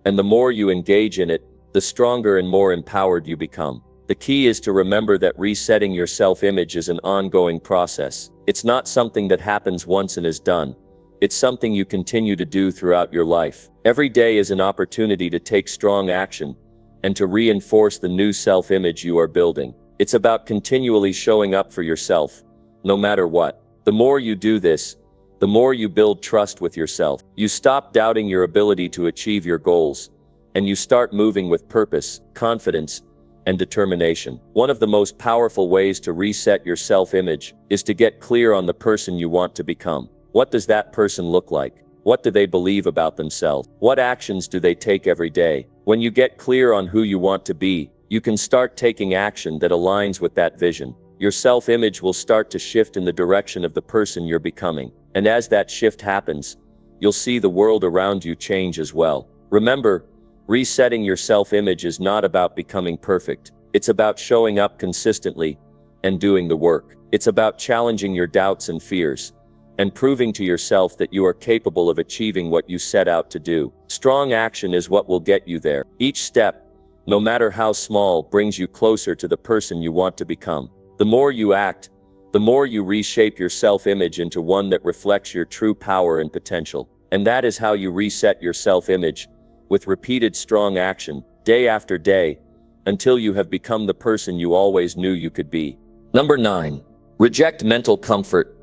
and the more you engage in it, the stronger and more empowered you become. The key is to remember that resetting your self-image is an ongoing process. It's not something that happens once and is done. It's something you continue to do throughout your life. Every day is an opportunity to take strong action and to reinforce the new self-image you are building. It's about continually showing up for yourself, no matter what. The more you do this, the more you build trust with yourself. You stop doubting your ability to achieve your goals, and you start moving with purpose, confidence, and determination. One of the most powerful ways to reset your self-image is to get clear on the person you want to become. What does that person look like? What do they believe about themselves? What actions do they take every day? When you get clear on who you want to be, you can start taking action that aligns with that vision. Your self-image will start to shift in the direction of the person you're becoming. And as that shift happens, you'll see the world around you change as well. Remember, resetting your self-image is not about becoming perfect. It's about showing up consistently and doing the work. It's about challenging your doubts and fears and proving to yourself that you are capable of achieving what you set out to do. Strong action is what will get you there. Each step, no matter how small, brings you closer to the person you want to become. The more you act, the more you reshape your self-image into one that reflects your true power and potential. And that is how you reset your self-image, with repeated strong action, day after day, until you have become the person you always knew you could be. Number 9. Reject mental comfort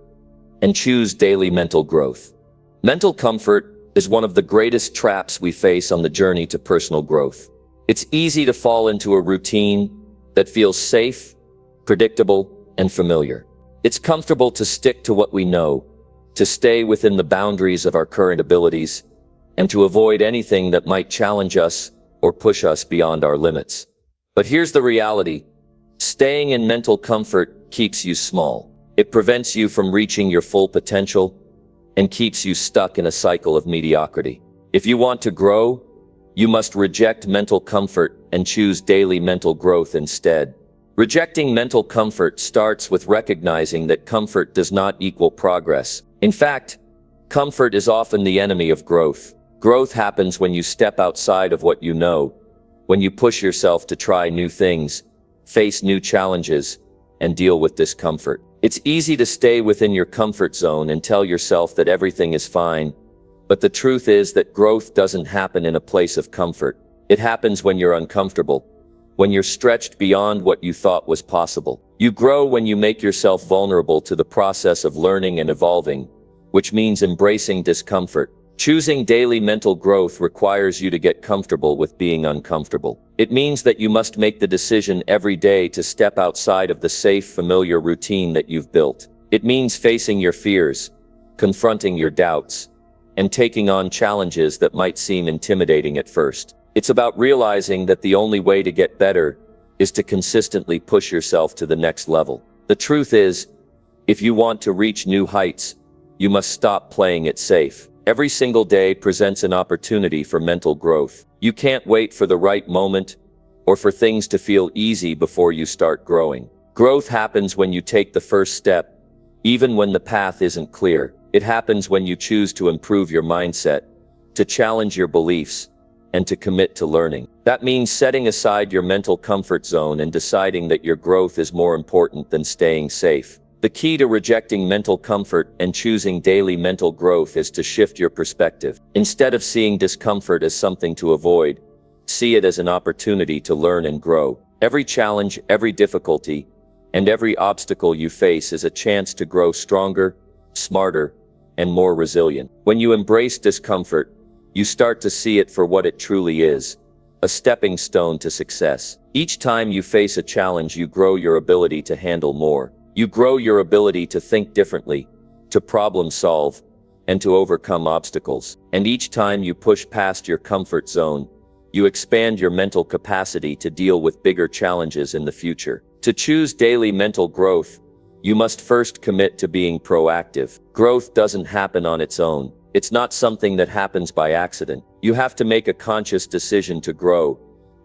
and choose daily mental growth. Mental comfort is one of the greatest traps we face on the journey to personal growth. It's easy to fall into a routine that feels safe, predictable, and familiar. It's comfortable to stick to what we know, to stay within the boundaries of our current abilities, and to avoid anything that might challenge us or push us beyond our limits. But here's the reality. Staying in mental comfort keeps you small. It prevents you from reaching your full potential and keeps you stuck in a cycle of mediocrity. If you want to grow, you must reject mental comfort and choose daily mental growth instead. Rejecting mental comfort starts with recognizing that comfort does not equal progress. In fact, comfort is often the enemy of growth. Growth happens when you step outside of what you know, when you push yourself to try new things, face new challenges, and deal with discomfort. It's easy to stay within your comfort zone and tell yourself that everything is fine, but the truth is that growth doesn't happen in a place of comfort. It happens when you're uncomfortable, when you're stretched beyond what you thought was possible. You grow when you make yourself vulnerable to the process of learning and evolving, which means embracing discomfort. Choosing daily mental growth requires you to get comfortable with being uncomfortable. It means that you must make the decision every day to step outside of the safe, familiar routine that you've built. It means facing your fears, confronting your doubts, and taking on challenges that might seem intimidating at first. It's about realizing that the only way to get better is to consistently push yourself to the next level. The truth is, if you want to reach new heights, you must stop playing it safe. Every single day presents an opportunity for mental growth. You can't wait for the right moment or for things to feel easy before you start growing. Growth happens when you take the first step, even when the path isn't clear. It happens when you choose to improve your mindset, to challenge your beliefs, and to commit to learning. That means setting aside your mental comfort zone and deciding that your growth is more important than staying safe. The key to rejecting mental comfort and choosing daily mental growth is to shift your perspective. Instead of seeing discomfort as something to avoid, see it as an opportunity to learn and grow. Every challenge, every difficulty, and every obstacle you face is a chance to grow stronger, smarter, and more resilient. When you embrace discomfort, you start to see it for what it truly is, a stepping stone to success. Each time you face a challenge, you grow your ability to handle more. You grow your ability to think differently, to problem solve, and to overcome obstacles. And each time you push past your comfort zone, you expand your mental capacity to deal with bigger challenges in the future. To choose daily mental growth, you must first commit to being proactive. Growth doesn't happen on its own. It's not something that happens by accident. You have to make a conscious decision to grow,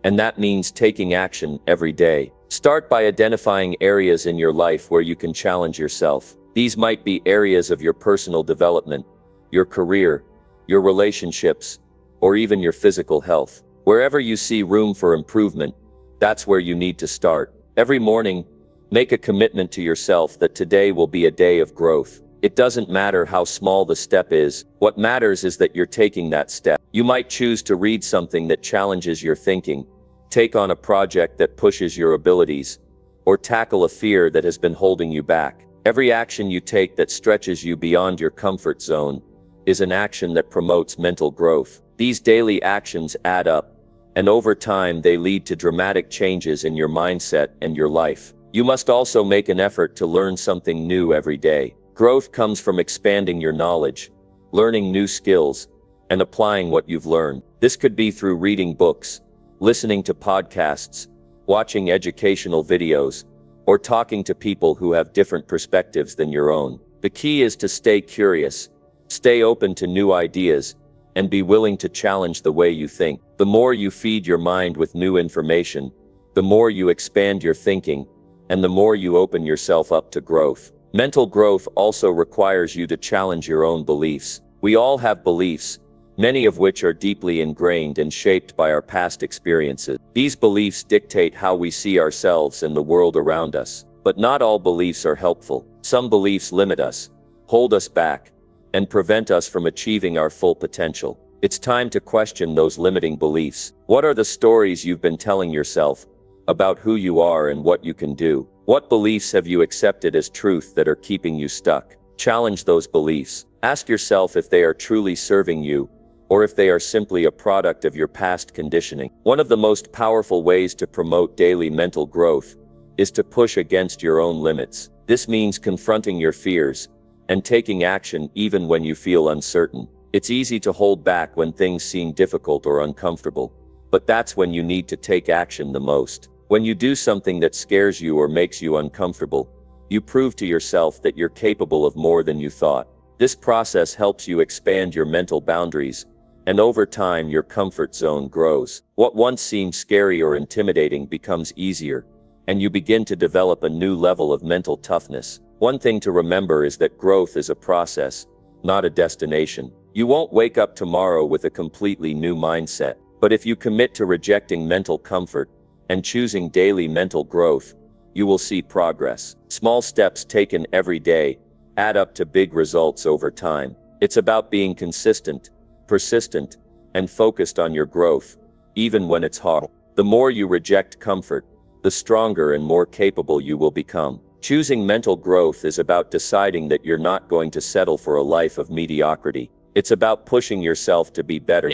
and that means taking action every day. Start by identifying areas in your life where you can challenge yourself. These might be areas of your personal development, your career, your relationships, or even your physical health. Wherever you see room for improvement, that's where you need to start. Every morning, make a commitment to yourself that today will be a day of growth. It doesn't matter how small the step is. What matters is that you're taking that step. You might choose to read something that challenges your thinking, take on a project that pushes your abilities, or tackle a fear that has been holding you back. Every action you take that stretches you beyond your comfort zone is an action that promotes mental growth. These daily actions add up, and over time they lead to dramatic changes in your mindset and your life. You must also make an effort to learn something new every day. Growth comes from expanding your knowledge, learning new skills, and applying what you've learned. This could be through reading books, listening to podcasts, watching educational videos, or talking to people who have different perspectives than your own. The key is to stay curious, stay open to new ideas, and be willing to challenge the way you think. The more you feed your mind with new information, the more you expand your thinking, and the more you open yourself up to growth. Mental growth also requires you to challenge your own beliefs. We all have beliefs, many of which are deeply ingrained and shaped by our past experiences. These beliefs dictate how we see ourselves and the world around us. But not all beliefs are helpful. Some beliefs limit us, hold us back, and prevent us from achieving our full potential. It's time to question those limiting beliefs. What are the stories you've been telling yourself about who you are and what you can do? What beliefs have you accepted as truth that are keeping you stuck? Challenge those beliefs. Ask yourself if they are truly serving you, or if they are simply a product of your past conditioning. One of the most powerful ways to promote daily mental growth is to push against your own limits. This means confronting your fears and taking action even when you feel uncertain. It's easy to hold back when things seem difficult or uncomfortable, but that's when you need to take action the most. When you do something that scares you or makes you uncomfortable, you prove to yourself that you're capable of more than you thought. This process helps you expand your mental boundaries, and over time your comfort zone grows. What once seemed scary or intimidating becomes easier, and you begin to develop a new level of mental toughness. One thing to remember is that growth is a process, not a destination. You won't wake up tomorrow with a completely new mindset, but if you commit to rejecting mental comfort and choosing daily mental growth, you will see progress. Small steps taken every day add up to big results over time. It's about being consistent, persistent, and focused on your growth, even when it's hard. The more you reject comfort, the stronger and more capable you will become. Choosing mental growth is about deciding that you're not going to settle for a life of mediocrity. It's about pushing yourself to be better,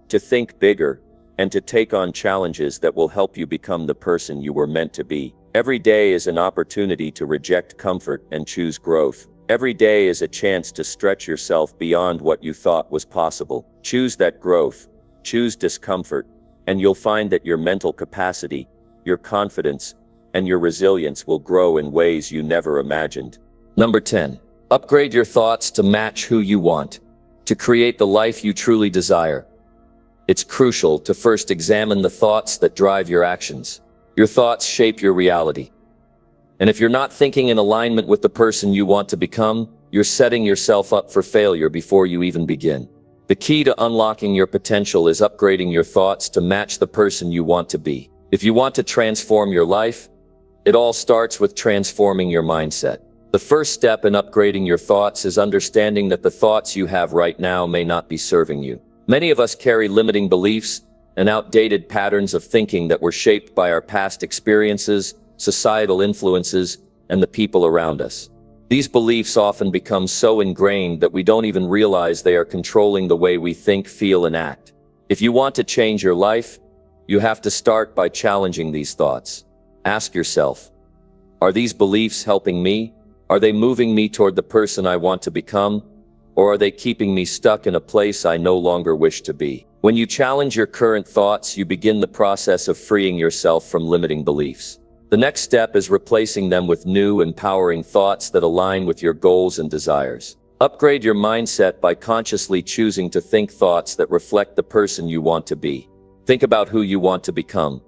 to think bigger, and to take on challenges that will help you become the person you were meant to be. Every day is an opportunity to reject comfort and choose growth. Every day is a chance to stretch yourself beyond what you thought was possible. Choose that growth, choose discomfort, and you'll find that your mental capacity, your confidence, and your resilience will grow in ways you never imagined. Number 10. Upgrade your thoughts to match who you want. To create the life you truly desire, it's crucial to first examine the thoughts that drive your actions. Your thoughts shape your reality. And if you're not thinking in alignment with the person you want to become, you're setting yourself up for failure before you even begin. The key to unlocking your potential is upgrading your thoughts to match the person you want to be. If you want to transform your life, it all starts with transforming your mindset. The first step in upgrading your thoughts is understanding that the thoughts you have right now may not be serving you. Many of us carry limiting beliefs and outdated patterns of thinking that were shaped by our past experiences, societal influences, and the people around us. These beliefs often become so ingrained that we don't even realize they are controlling the way we think, feel, and act. If you want to change your life, you have to start by challenging these thoughts. Ask yourself, are these beliefs helping me? Are they moving me toward the person I want to become? Or are they keeping me stuck in a place I no longer wish to be? When you challenge your current thoughts, you begin the process of freeing yourself from limiting beliefs. The next step is replacing them with new, empowering thoughts that align with your goals and desires. Upgrade your mindset by consciously choosing to think thoughts that reflect the person you want to be. Think about who you want to become.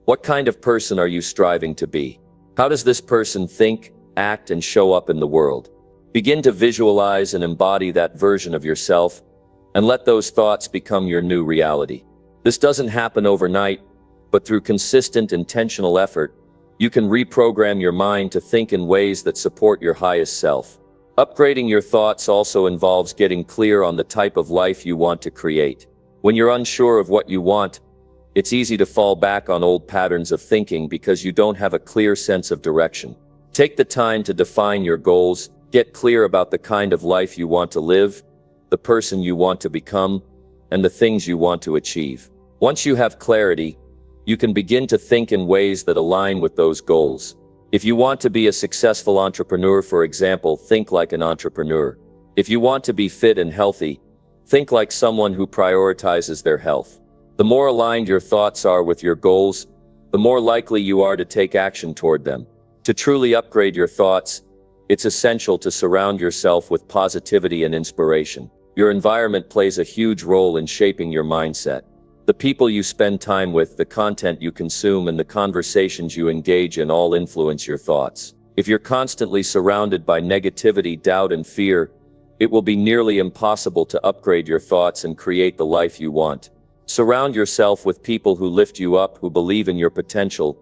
What kind of person are you striving to be? How does this person think, act, and show up in the world? Begin to visualize and embody that version of yourself, and let those thoughts become your new reality. This doesn't happen overnight, but through consistent, intentional effort, you can reprogram your mind to think in ways that support your highest self. Upgrading your thoughts also involves getting clear on the type of life you want to create. When you're unsure of what you want, it's easy to fall back on old patterns of thinking because you don't have a clear sense of direction. Take the time to define your goals, get clear about the kind of life you want to live, the person you want to become, and the things you want to achieve. Once you have clarity, you can begin to think in ways that align with those goals. If you want to be a successful entrepreneur, for example, think like an entrepreneur. If you want to be fit and healthy, think like someone who prioritizes their health. The more aligned your thoughts are with your goals, the more likely you are to take action toward them. To truly upgrade your thoughts, it's essential to surround yourself with positivity and inspiration. Your environment plays a huge role in shaping your mindset. The people you spend time with, the content you consume, and the conversations you engage in all influence your thoughts. If you're constantly surrounded by negativity, doubt, and fear, it will be nearly impossible to upgrade your thoughts and create the life you want. Surround yourself with people who lift you up, who believe in your potential,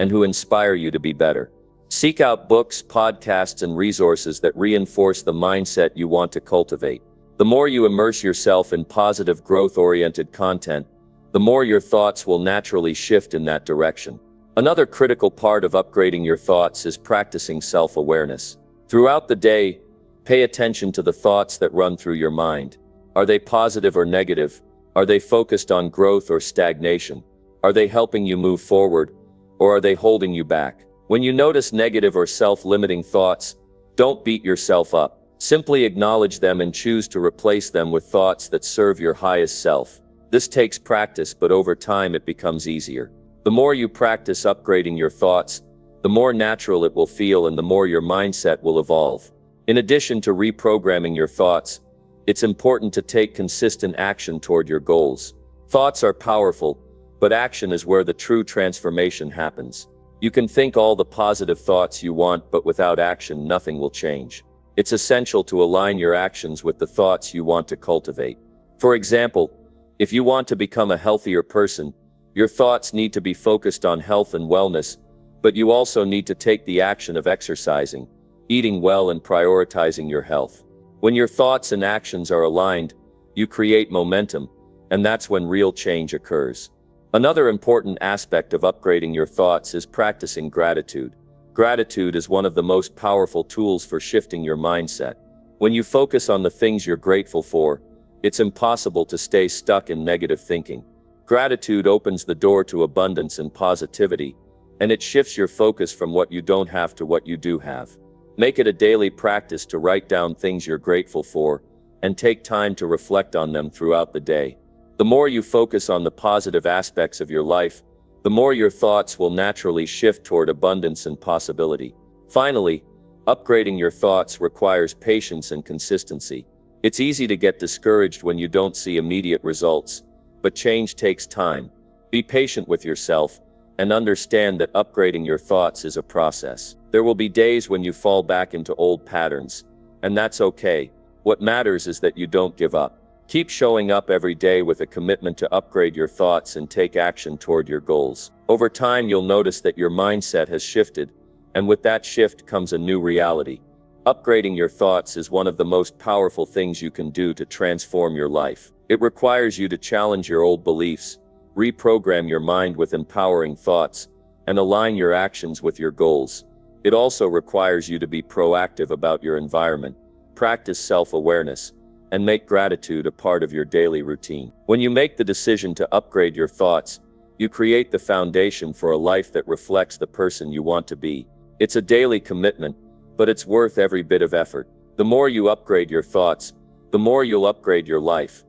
and who inspire you to be better. Seek out books, podcasts, and resources that reinforce the mindset you want to cultivate. The more you immerse yourself in positive, growth-oriented content, the more your thoughts will naturally shift in that direction. Another critical part of upgrading your thoughts is practicing self-awareness. Throughout the day, pay attention to the thoughts that run through your mind. Are they positive or negative? Are they focused on growth or stagnation? Are they helping you move forward, or are they holding you back? When you notice negative or self-limiting thoughts, don't beat yourself up. Simply acknowledge them and choose to replace them with thoughts that serve your highest self. This takes practice, but over time it becomes easier. The more you practice upgrading your thoughts, the more natural it will feel and the more your mindset will evolve. In addition to reprogramming your thoughts, it's important to take consistent action toward your goals. Thoughts are powerful, but action is where the true transformation happens. You can think all the positive thoughts you want, but without action, nothing will change. It's essential to align your actions with the thoughts you want to cultivate. For example, if you want to become a healthier person, your thoughts need to be focused on health and wellness, but you also need to take the action of exercising, eating well, and prioritizing your health. When your thoughts and actions are aligned, you create momentum, and that's when real change occurs. Another important aspect of upgrading your thoughts is practicing gratitude. Gratitude is one of the most powerful tools for shifting your mindset. When you focus on the things you're grateful for, it's impossible to stay stuck in negative thinking. Gratitude opens the door to abundance and positivity, and it shifts your focus from what you don't have to what you do have. Make it a daily practice to write down things you're grateful for, and take time to reflect on them throughout the day. The more you focus on the positive aspects of your life, the more your thoughts will naturally shift toward abundance and possibility. Finally, upgrading your thoughts requires patience and consistency. It's easy to get discouraged when you don't see immediate results, but change takes time. Be patient with yourself, and understand that upgrading your thoughts is a process. There will be days when you fall back into old patterns, and that's okay. What matters is that you don't give up. Keep showing up every day with a commitment to upgrade your thoughts and take action toward your goals. Over time, you'll notice that your mindset has shifted, and with that shift comes a new reality. Upgrading your thoughts is one of the most powerful things you can do to transform your life. It requires you to challenge your old beliefs, reprogram your mind with empowering thoughts, and align your actions with your goals. It also requires you to be proactive about your environment, practice self-awareness, and make gratitude a part of your daily routine. When you make the decision to upgrade your thoughts, you create the foundation for a life that reflects the person you want to be. It's a daily commitment, but it's worth every bit of effort. The more you upgrade your thoughts, the more you'll upgrade your life.